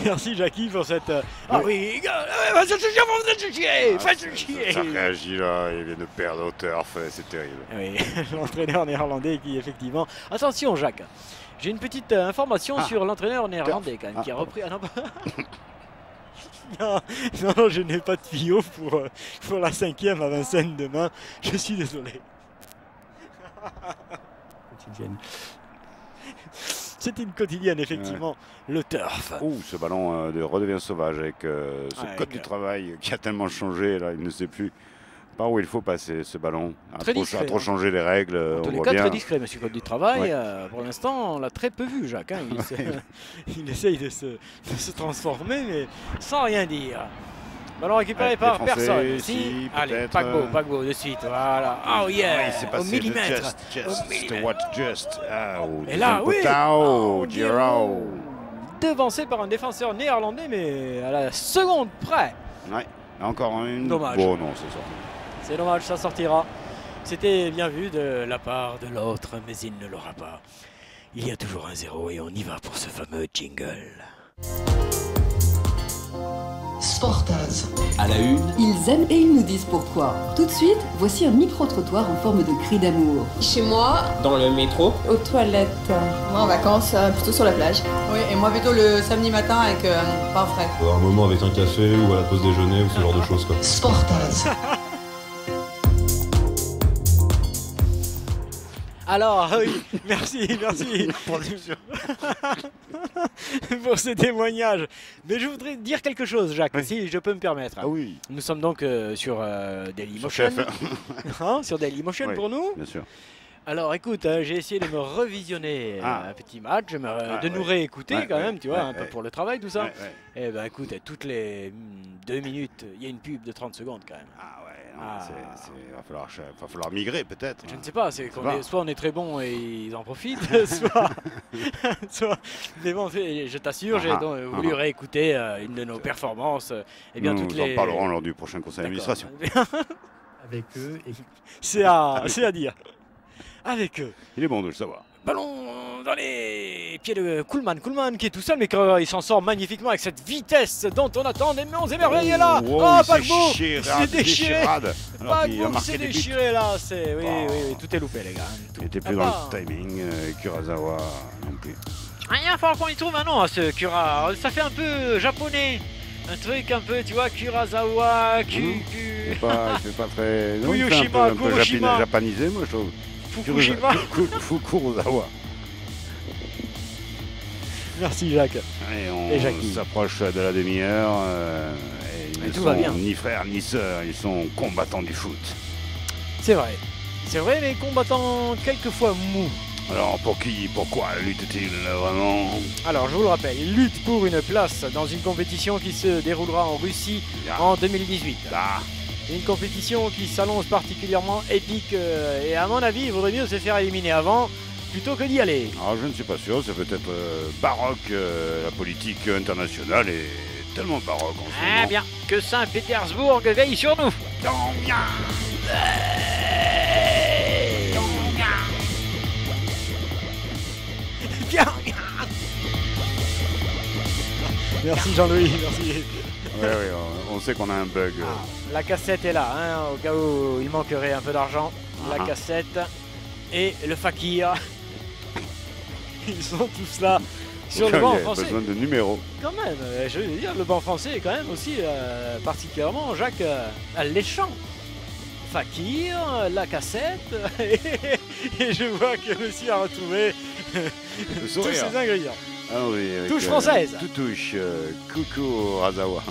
Merci Jackie pour cette... Ah oui, faites-le chier, faites-le chier. Ça réagit là, il vient de perdre au turf, c'est terrible. Oui, l'entraîneur néerlandais qui effectivement... Attention Jacques, j'ai une petite information sur l'entraîneur néerlandais quand même, qui a repris... Ah non, non, je n'ai pas de tuyau pour la 5e à Vincennes demain, je suis désolé. Quotidienne. C'est une quotidienne effectivement, le turf. Oh, ce ballon redevient sauvage avec ce Ouais, code du travail qui a tellement changé, là, il ne sait plus par où il faut passer ce ballon. Très discret, A trop hein. changé les règles, En on tous les voit cas, bien. très discret, monsieur Code du Travail. Ouais. Pour l'instant, on l'a très peu vu, Jacques. Hein. Il essaye de se transformer, mais sans rien dire. Ballon récupéré Avec par les Français, personne. si, Allez, peut-être, Paquebot de suite. Voilà. Oh yeah, Ouais, il s'est au passé de millimètre. just Au millimètre. to what just. Ah, oh, Et là, oui. Potao, Oh, Giraud. Devancé par un défenseur néerlandais, mais à la seconde près. Ouais, encore une. Dommage. Bon, non, c'est ça. C'est dommage, ça sortira. C'était bien vu de la part de l'autre, mais il ne l'aura pas. Il y a toujours un 0 et on y va pour ce fameux jingle. Sportaz. À la une, Ils aiment et ils nous disent pourquoi. Tout de suite, voici un micro-trottoir en forme de cri d'amour. Chez moi, dans le métro, aux toilettes. Moi en vacances, plutôt sur la plage. Oui, et moi plutôt le samedi matin avec mon pain frais. Un moment avec un café ou à la pause déjeuner ou ce genre de choses quoi. Sportaz. Alors, oui, merci pour ce témoignage. Mais je voudrais dire quelque chose, Jacques, si je peux me permettre. Ah oui. Nous sommes donc sur Dailymotion. Sur TF1. Hein, sur Dailymotion Oui, pour nous. bien sûr. Alors écoute, j'ai essayé de me revisionner un petit match, de nous réécouter quand même, tu vois, un peu pour le travail, tout ça. Et ben écoute, toutes les 2 minutes, il y a une pub de 30 secondes quand même. Ah ouais, va falloir migrer peut-être. Je ne sais pas, soit on est très bon et ils en profitent, soit mais bon, je t'assure, j'ai voulu réécouter une de nos performances. Nous en parlerons lors du prochain conseil d'administration. Avec eux. C'est à dire. Avec eux. Il est bon de le savoir. Ballon dans les pieds de Kuhlmann. Kuhlmann qui est tout seul, mais il s'en sort magnifiquement avec cette vitesse dont on attend des monts émerveillés là. Paquebot s'est déchiré. Paquebot s'est déchiré là. Oui, tout est loupé les gars. Il était plus dans le timing. Kurosawa non plus. Il va falloir qu'on y trouve un nom à ce Kura. Ça fait un peu japonais. Un truc un peu, tu vois, Kurosawa, Il fait pas très... Fukushima, un peu japanisé, moi je trouve. Fukurosawa. Merci Jacques. Et on s'approche de la demi-heure. Ils ne sont ni frères ni sœurs, ils sont combattants du foot. C'est vrai. C'est vrai, mais combattants quelquefois mous. Alors pourquoi lutte-t-il vraiment? Alors je vous le rappelle, il lutte pour une place dans une compétition qui se déroulera en Russie en 2018. Une compétition qui s'annonce particulièrement épique et à mon avis il vaudrait mieux se faire éliminer avant plutôt que d'y aller. Alors je ne suis pas sûr, c'est peut-être baroque, la politique internationale est tellement baroque en ce moment. Eh bien, que Saint-Pétersbourg veille sur nous. Merci Jean-Louis, merci. Oui, on sait qu'on a un bug. La cassette est là, hein, au cas où il manquerait un peu d'argent. La cassette et le fakir. Ils sont tous là sur le banc français. Il y a besoin de numéros. Quand même, je veux dire, le banc français est quand même aussi particulièrement, Jacques, alléchant. Fakir, la cassette, et je vois que monsieur a retrouvé tous ces ingrédients. Ah oui, touche française. Tout touche, Kurosawa.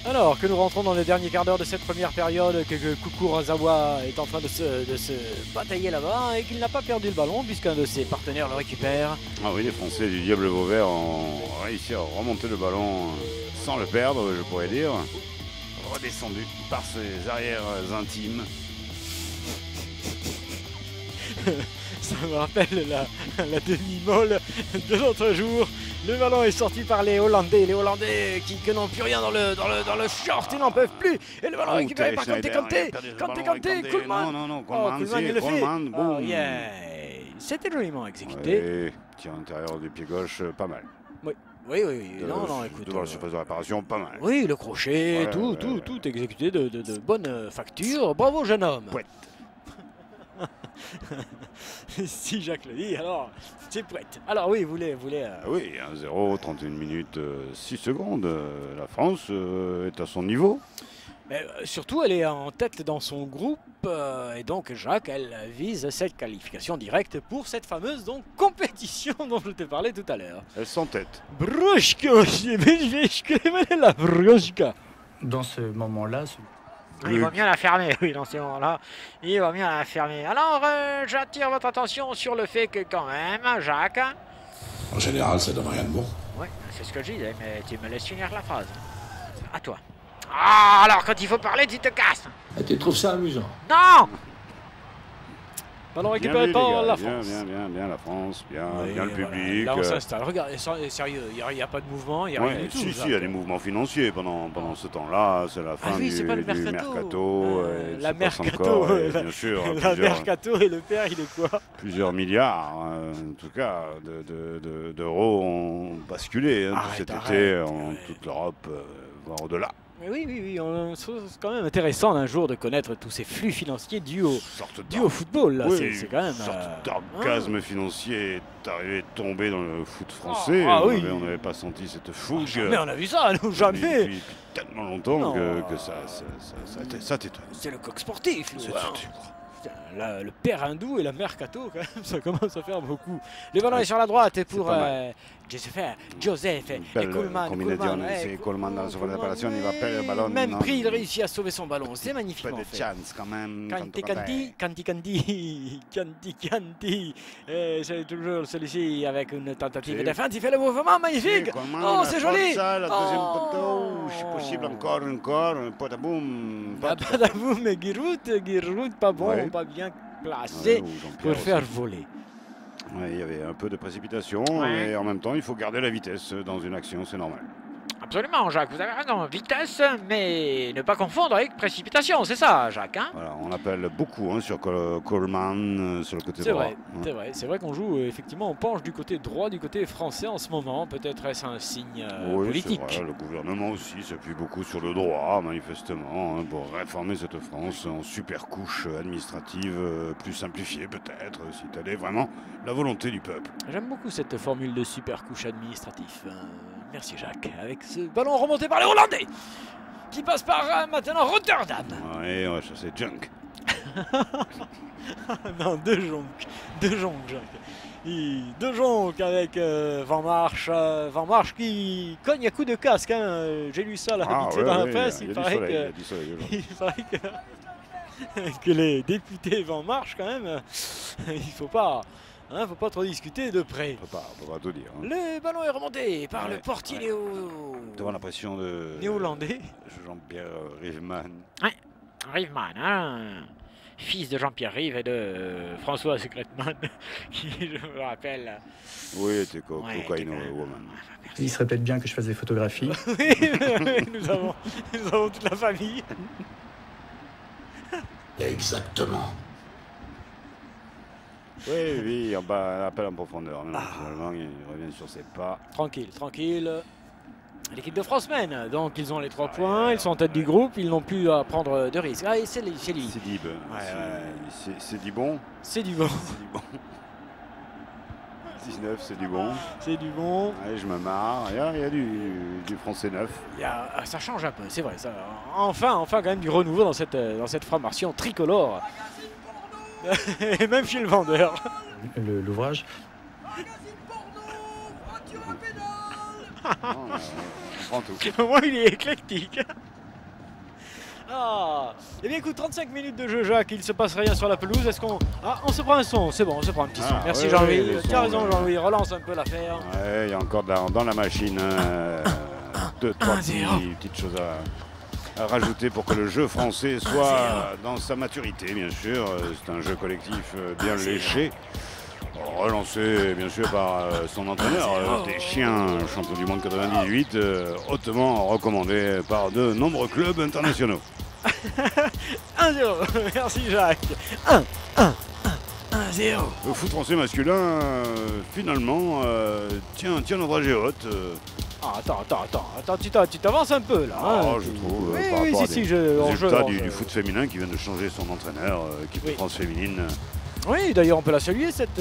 Alors que nous rentrons dans le dernier quart d'heure de cette première période, que Kurosawa est en train de se batailler là-bas et qu'il n'a pas perdu le ballon puisqu'un de ses partenaires le récupère. Ah oui, les Français du Diable Vauvert ont réussi à remonter le ballon sans le perdre, je pourrais dire. Redescendu par ses arrières intimes. Ça me rappelle la demi-molle de l'autre jour. Le ballon est sorti par les Hollandais qui n'ont plus rien dans le short, ils n'en peuvent plus. Et le ballon récupéré par Kanté, Kuhlmann. Non, Kuhlmann il le fait. Oh, yeah. C'était joliment exécuté. Ouais, tir intérieur du pied gauche, pas mal. Oui, non, écoute. Devant la surface de réparation, pas mal. Oui, le crochet, tout exécuté de bonne facture. Bravo, jeune homme. Pouette. Si Jacques le dit, alors c'est pouette. Alors oui, vous voulez. Oui, 1-0, 31 minutes, 6 secondes. La France est à son niveau. Mais surtout, elle est en tête dans son groupe et donc Jacques, elle vise cette qualification directe pour cette fameuse compétition dont je te parlais tout à l'heure. Elle s'entête. Dans ce moment-là, il va mieux la fermer, oui, dans ces moments-là. Il va mieux la fermer. Alors, j'attire votre attention sur le fait que quand même, Jacques... En général, ça donne rien de bon. Oui, c'est ce que je disais, mais tu me laisses finir la phrase. À toi. Ah, alors quand il faut parler, tu te casses. Et tu trouves ça amusant? Non. Ballon récupéré par la France. Bien la France, bien le public. Là on s'installe, regarde, sérieux, il n'y a pas de mouvement, il n'y a rien du tout. Si, il y a des mouvements financiers pendant ce temps-là, c'est la fin du mercato. La mercato, bien sûr. La mercato et le père, il est quoi? Plusieurs milliards, en tout cas, d'euros ont basculé cet été en toute l'Europe, voire au-delà. Mais oui, c'est quand même intéressant d'un jour de connaître tous ces flux financiers dus au football. Là. Oui, c'est quand même une sorte d'orgasme financier est arrivé de tomber dans le foot français. On n'avait pas senti cette fougue. Jamais on a vu ça, nous, jamais. Depuis tellement longtemps que ça t'étonne. C'est le coq sportif. le père hindou et la mère catho, quand même, ça commence à faire beaucoup. Le ballon est sur la droite pour Joseph et Coleman. C'est Coleman dans la seconde réparation, il va perdre le ballon. Même prix, il réussit à sauver son ballon. C'est magnifique. Pas de chance quand même. Candy. C'est toujours celui-ci avec une tentative de feinte. Il fait le mouvement magnifique. Oh, c'est joli. La deuxième poteau, c'est possible encore. Potaboum. Potaboum, mais Giroud, pas bon, pas bien placé pour le faire voler. Ouais, il y avait un peu de précipitation et en même temps il faut garder la vitesse dans une action, c'est normal. Absolument, Jacques, vous avez raison. Vitesse, mais ne pas confondre avec précipitation, c'est ça, Jacques. Hein, voilà, on appelle beaucoup sur Coleman, sur le côté droit. C'est vrai qu'on joue, effectivement, on penche du côté droit, du côté français en ce moment. Peut-être est-ce un signe politique. Vrai, le gouvernement aussi s'appuie beaucoup sur le droit, manifestement, pour réformer cette France en super couche administrative plus simplifiée, peut-être, si telle est vraiment la volonté du peuple. J'aime beaucoup cette formule de super couche administrative. Merci Jacques, avec ce ballon remonté par les Hollandais, qui passe par maintenant Rotterdam. Ouais, ça c'est Junk. Non, De Jong, Jacques. De Jong avec Van Marche qui cogne à coups de casque. Hein. J'ai lu ça là, dans la presse. Il paraît que les députés Van Marche, quand même, il faut pas trop discuter de près. On peut pas tout dire. Hein. Le ballon est remonté par le portier devant la pression de néo-hollandais. Jean-Pierre Riveman. Ouais, Riveman, hein, fils de Jean-Pierre Rive et de François Secretman, qui, je me rappelle... Oui, était cocaine woman. Il serait peut-être bien que je fasse des photographies. Oui, nous avons toute la famille. Exactement. Oui, un appel en profondeur. Finalement, il revient sur ses pas. Tranquille. L'équipe de France mène. Donc, ils ont les 3 points. Ils sont en tête du groupe. Ils n'ont plus à prendre de risques. Ah, et c'est lui. C'est Dib. C'est du bon. C'est du bon. 19, c'est du bon. C'est du bon. Allez, je me marre. Il y a du français neuf. Ça change un peu, c'est vrai. Ça. Enfin, quand même du renouveau dans cette formation tricolore. Et même chez le vendeur. L'ouvrage. On prend tout. Au moins, il est éclectique. Eh bien écoute, 35 minutes de jeu, Jacques, il se passe rien sur la pelouse. Est-ce qu'on... on se prend un son, c'est bon, on se prend un petit son. Merci Jean-Louis, tu as raison Jean-Louis, relance un peu l'affaire. Ouais, il y a encore dans la machine 2-3 petites choses à rajouter pour que le jeu français soit dans sa maturité, bien sûr. C'est un jeu collectif bien léché. Relancé bien sûr par son entraîneur, des chiens, champion du monde 98, hautement recommandé par de nombreux clubs internationaux. 1-0, merci Jacques. 1-0. Le foot français masculin, finalement, tient notre dragée haute. Attends, tu t'avances un peu là. Je trouve, par rapport à des résultats du foot féminin qui vient de changer son entraîneur, équipe de France féminine. Oui, d'ailleurs on peut la saluer, cette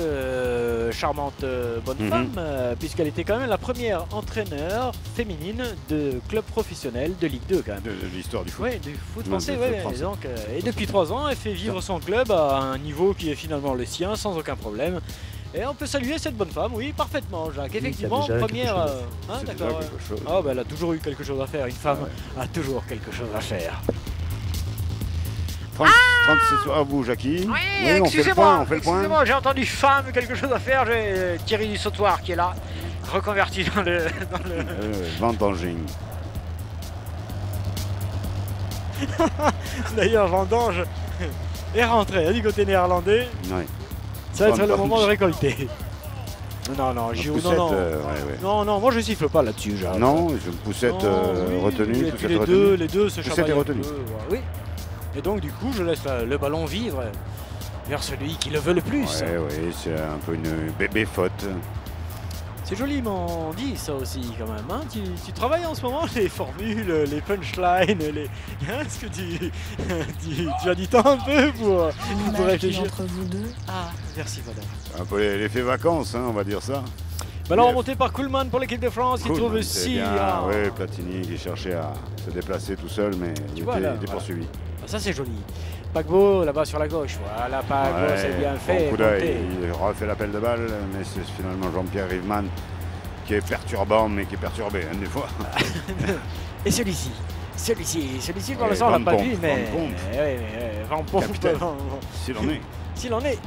charmante bonne femme, puisqu'elle était quand même la première entraîneur féminine de club professionnel de Ligue 2 quand même. De l'histoire du foot. Oui, du foot français, et depuis 3 ans, elle fait vivre son club à un niveau qui est finalement le sien, sans aucun problème. Et on peut saluer cette bonne femme, oui, parfaitement, Jacques. Effectivement, première... d'accord. Elle a toujours eu quelque chose à faire, une femme a toujours quelque chose à faire. 37 à vous, Jackie. Oui, excusez-moi, j'ai entendu femme, quelque chose à faire. J'ai Thierry du Sautoir qui est là, reconverti dans le... Vendange. D'ailleurs, Vendange est rentré du côté néerlandais. Oui. Ça va être le moment de récolter. Non, moi je siffle pas là-dessus. Non, une poussette retenue. Les deux se chamaillent un peu. Oui. Et donc du coup je laisse le ballon vivre vers celui qui le veut le plus. Oui, c'est un peu une bébé faute. C'est joliment dit ça aussi quand même. Hein, tu travailles en ce moment les formules, les punchlines, est-ce que tu as du temps un peu pour réfléchir entre vous deux. Merci madame. Un peu l'effet vacances, on va dire ça. Ballon remonté par Coleman pour l'équipe de France qui trouve si. Oui, Platini qui cherchait à se déplacer tout seul, mais il était poursuivi. Ça c'est joli. Paquebot là-bas sur la gauche. Voilà, Paquebot, Ouais, c'est bien fait. bon coup d'œil. monté. Il refait l'appel de balle, mais c'est finalement Jean-Pierre Riveman qui est perturbant, mais qui est perturbé, hein, des fois. Et celui-ci, pour l'instant, on l'a pas vu, mais. Van Pomp. Capitaine. S'il en est. S'il en est.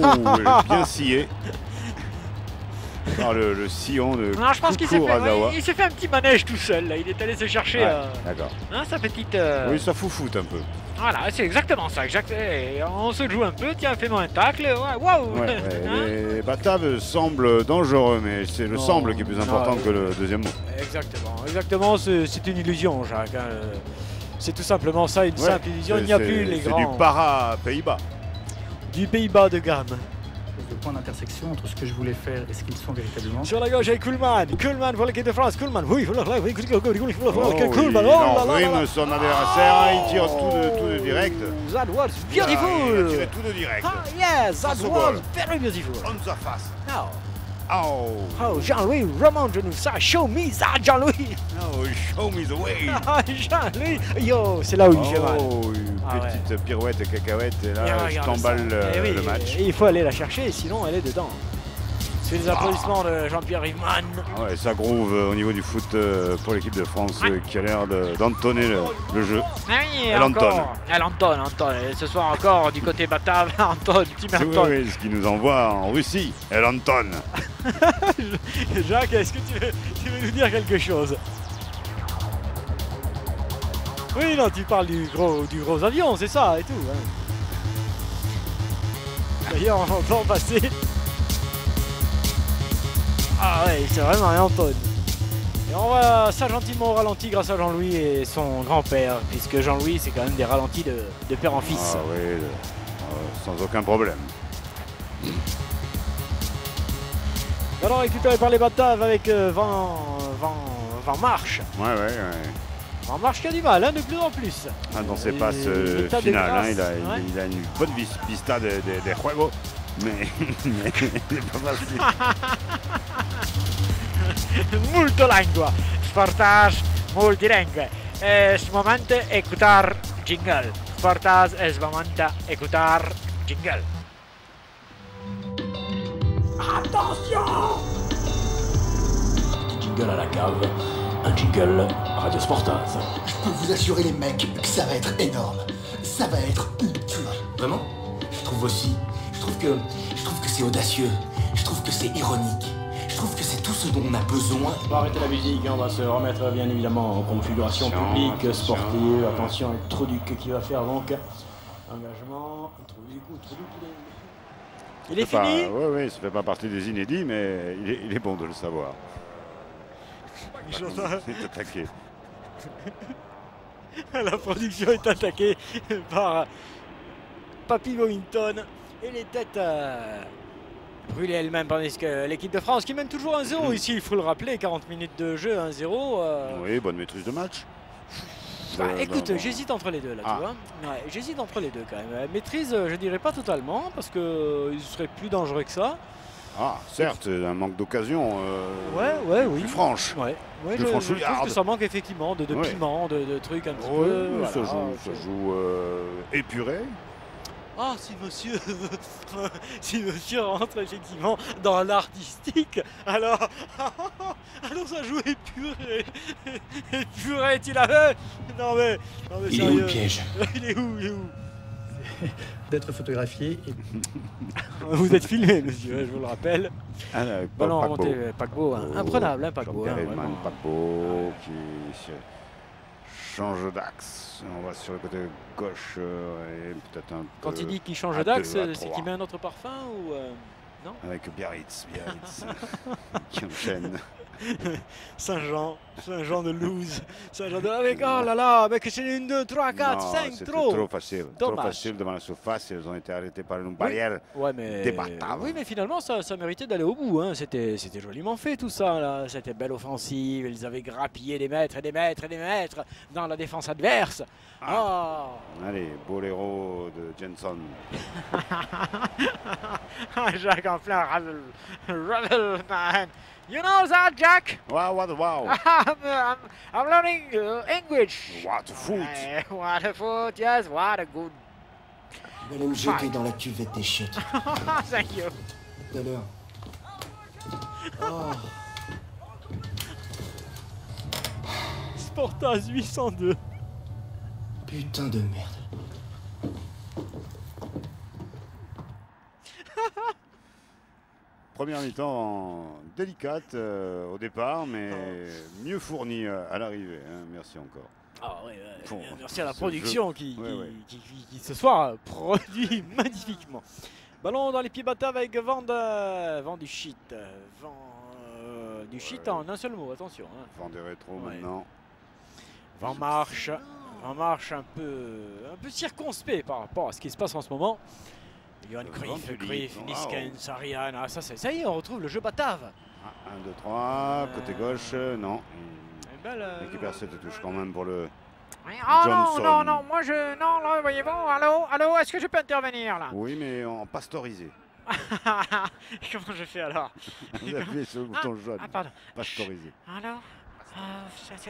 Oh, bien scié. Par le sillon de Non, je pense qu'il s'est Kurosawa. il s'est fait un petit manège tout seul. Là. Il est allé se chercher D'accord. sa petite. Oui, ça foufoute un peu. Voilà, c'est exactement ça. Et on se joue un peu. Tiens, fais-moi un tacle. Waouh. Ouais, les Bataves semblent dangereux, mais c'est le semble qui est plus important que le deuxième mot. Exactement, c'est une illusion, Jacques. Hein. C'est tout simplement ça, une simple illusion. Il n'y a plus les grands. C'est du para-Pays-Bas. Du Pays-Bas de gamme. Le point d'intersection entre ce que je voulais faire et ce qu'ils sont véritablement. Sur la gauche avec Kuhlmann pour l'équipe de France. Kuhlmann, oui, Kuhlmann, Oh, oh il rime son adversaire, il tire tout de direct. That was Il a beautiful. tiré tout de direct. Ah, yes, that Sans was bol. very beautiful. On the face. Now, Oh, Jean-Louis remonte nous ça. Show me that, Jean-Louis. oh, show me the way. Ah, Jean-Louis, yo, c'est là où il fait mal. Oh, une petite pirouette cacahuète, et Et là, je regarde t'emballe ça. Eh oui, le match. Et il faut aller la chercher, sinon elle est dedans. C'est les applaudissements de Jean-Pierre Riveman. Ah ouais, ça groove au niveau du foot pour l'équipe de France qui a l'air d'entonner le jeu. Ah oui, Elle encore. Elle entonne. Et ce soir encore, du côté Batave, Anton, Tim Anton. Oui, ce qui nous envoie en Russie. Elle entonne. Jacques, est-ce que tu veux nous dire quelque chose? Oui, non, tu parles du gros avion, c'est ça et tout. Hein. D'ailleurs, on entend passer. Ah ouais, c'est vraiment un Anton. Et on va ça gentiment au ralenti grâce à Jean-Louis et son grand-père, puisque Jean-Louis, c'est quand même des ralentis de père en fils. Ah oui, sans aucun problème. Alors récupéré par les Bataves avec Van Marche. Ouais. Van Marche qui a du mal, hein, de plus en plus. Ah, dans ses passes l'état de finales, hein, grâce, il a une bonne vista de juego, mais il n'est pas facile. Molto lingua, sportage multilingue. Es moment écoutar jingle. Sportage es moment écoutar jingle. Attention! Jingle à la cave, un jingle Radio Sportaz. Je peux vous assurer les mecs que ça va être énorme. Ça va être ultra. Vraiment? Je trouve aussi. Je trouve que c'est audacieux. Je trouve que c'est ironique. Je trouve que c'est tout ce dont on a besoin. On va arrêter la musique, on va se remettre bien évidemment en configuration publique, sportive. Attention avec Troduc qui va faire donc engagement. Il est fini? Oui, ça fait pas partie des inédits, mais il est bon de le savoir. Il est attaqué. La production est attaquée par Papy Wellington et les têtes brûlées elles-mêmes, tandis que l'équipe de France qui mène toujours 1-0 ici, il faut le rappeler, 40 minutes de jeu, 1-0. Oui, bonne maîtrise de match. Écoute, j'hésite entre les deux là, tu vois. Ouais, j'hésite entre les deux quand même. Maîtrise, je dirais pas totalement, parce qu'il serait plus dangereux que ça. Ah, certes, un manque d'occasion. Oui. Plus franche. Ouais, plus je trouve que ça manque effectivement de piment, de trucs un petit peu. Voilà, ça joue épuré. Ah, si monsieur rentre effectivement dans l'artistique, alors ça joue épuré. Épuré, tu l'as vu? Non mais il sérieux. est où le piège? Il est où? D'être photographié. Vous êtes filmé, monsieur, je vous le rappelle. Ballon remonté, Paquebot, imprenable, hein, Paquebot. Paquebot qui change d'axe. On va sur le côté gauche et peut-être un peu. Quand il dit qu'il change d'axe, c'est qu'il met un autre parfum ou non? Avec Biarritz qui enchaîne. Saint-Jean de Luz, Saint-Jean de... Avec, oh là là, avec c'est une, 2, 3, 4, 5, trop. Trop facile. Dommage. Trop facile devant la surface. Ils ont été arrêtés par une barrière débattable. Oui, mais finalement, ça méritait d'aller au bout. Hein. C'était joliment fait tout ça. Là. C'était belle offensive. Ils avaient grappillé des mètres et des mètres et des mètres dans la défense adverse. Allez, boléro de Jenson. Jacques en plein Ravel, man. You know that, Jack? Wow. I'm learning English. What a foot. What a foot, yes, what a good Je vais aller me jeter dans la cuvette des chiottes. Thank you. Tout à l'heure. Oh. Sportaz 802. Putain de merde. Première mi-temps délicate au départ, mais mieux fournie à l'arrivée. Hein. Merci encore. Ah ouais, Bon, merci à la ce production jeu. qui Ouais. ce soir produit magnifiquement. Ballon dans les pieds bataves avec vent du shit. Vent du shit en un seul mot, attention. Hein. Vent des rétros Ouais. maintenant. Vent marche un peu circonspect par rapport à ce qui se passe en ce moment. Johan Cruyff, Niskens, Ariane, ah, ça y est, on retrouve le jeu batave. 1, 2, 3, côté gauche, non. Belle, Récupère cette touche quand même pour le Oh Johnson. non, moi je... Non, là, voyez-vous, allô, est-ce que je peux intervenir, là? Oui, mais en pasteurisé. Comment je fais, alors? Vous appuyez sur le bouton jaune. pardon. Pasteurisé. Allô?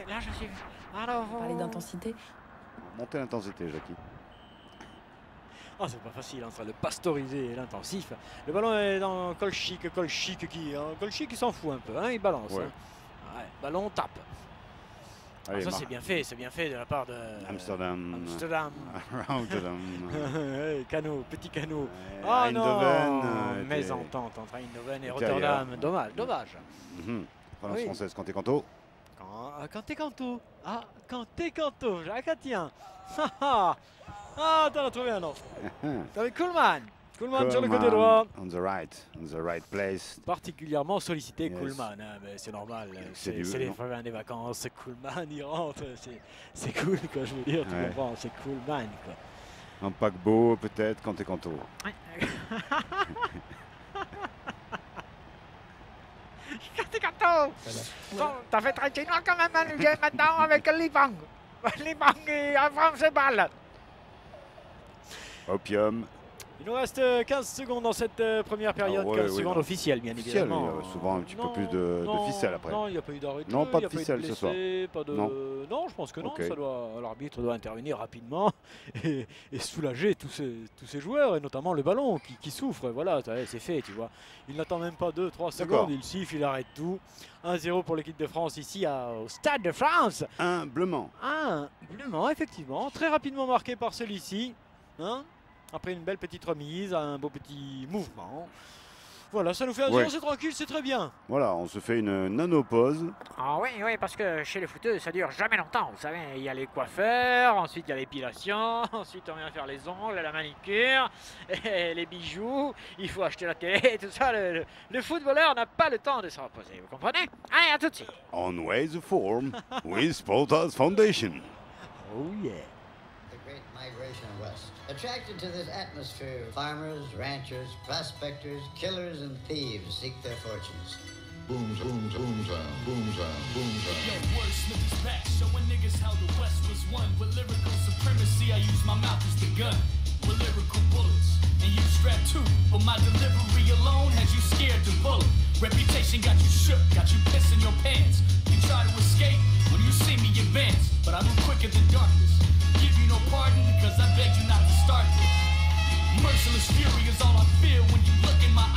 Là, je suis... Allô, vous... Parler d'intensité. Montez l'intensité, Jackie. Ah, c'est pas facile entre le pasteurisé et l'intensif. Le ballon est dans Kolchik qui s'en fout un peu, hein, il balance. Ouais. Hein. Ouais, ballon tape. Allez, Ça c'est bien fait de la part de Amsterdam. Amsterdam. Amsterdam. Canot, petit canot. Ah non, était- mésentente entre Eindhoven et était Rotterdam. ailleurs. Dommage. France Oui. française, Kanté Kanto. Quand t'es Canto, Jacques Attien. Ah, t'en as trouvé un autre. Avec Kuhlmann sur le côté droit. On the right place. Particulièrement sollicité, Yes. Kuhlmann, hein, mais c'est normal. C'est C'est du- les fins des vacances. Kuhlmann, il rentre. C'est cool, quoi, je veux dire. Tu Ouais. comprends, c'est Kuhlmann, quoi. Un paquebot, peut-être, Kanté Kanto. Canto! T'as fait tranquillement quand même un jeu maintenant avec Libang. Libang et France Ball. Opium. Il nous reste 15 secondes dans cette première période, Ah ouais, 15 oui, secondes non. officielles, bien Officiel, évidemment. il y a souvent un petit peu plus de ficelle après. Non, il n'y a pas eu d'arrêt de Non, jeu, pas il de y a ficelle ce soir. Pas de... Non, je pense que non. Ok. L'arbitre doit intervenir rapidement et soulager tous ces joueurs, et notamment le ballon qui souffre. Voilà, c'est fait, tu vois. Il n'attend même pas 2-3 D'accord. secondes, il siffle, il arrête tout. 1-0 pour l'équipe de France ici au Stade de France. Humblement. Humblement, effectivement. Très rapidement marqué par celui-ci. Hein, après une belle petite remise, un beau petit mouvement. Voilà, ça nous fait un 0, Ouais. c'est tranquille, c'est très bien. Voilà, on se fait une nanopause. Ah oui, parce que chez les footeux, ça dure jamais longtemps. Vous savez, il y a les coiffeurs, ensuite il y a l'épilation, ensuite on vient faire les ongles, la manicure, et les bijoux, il faut acheter la télé, tout ça. Le footballeur n'a pas le temps de se reposer, vous comprenez? Allez, à tout de suite. On ways of form with Sportas Foundation. Oh yeah. The great migration west. Attracted to this atmosphere, farmers, ranchers, prospectors, killers, and thieves seek their fortunes. Boom zone, boom zone, boom zone, boom zone. Yo, wordsmith is back, showing niggas how the West was won. With lyrical supremacy, I use my mouth as the gun. With lyrical bullets, and you strapped too. But my delivery alone has you scared to bullet. Reputation got you shook, got you pissing your pants. You try to escape when you see me advance, but I move quicker than darkness. Give you no pardon because I begged you not to start this. Merciless fury is all I feel when you look in my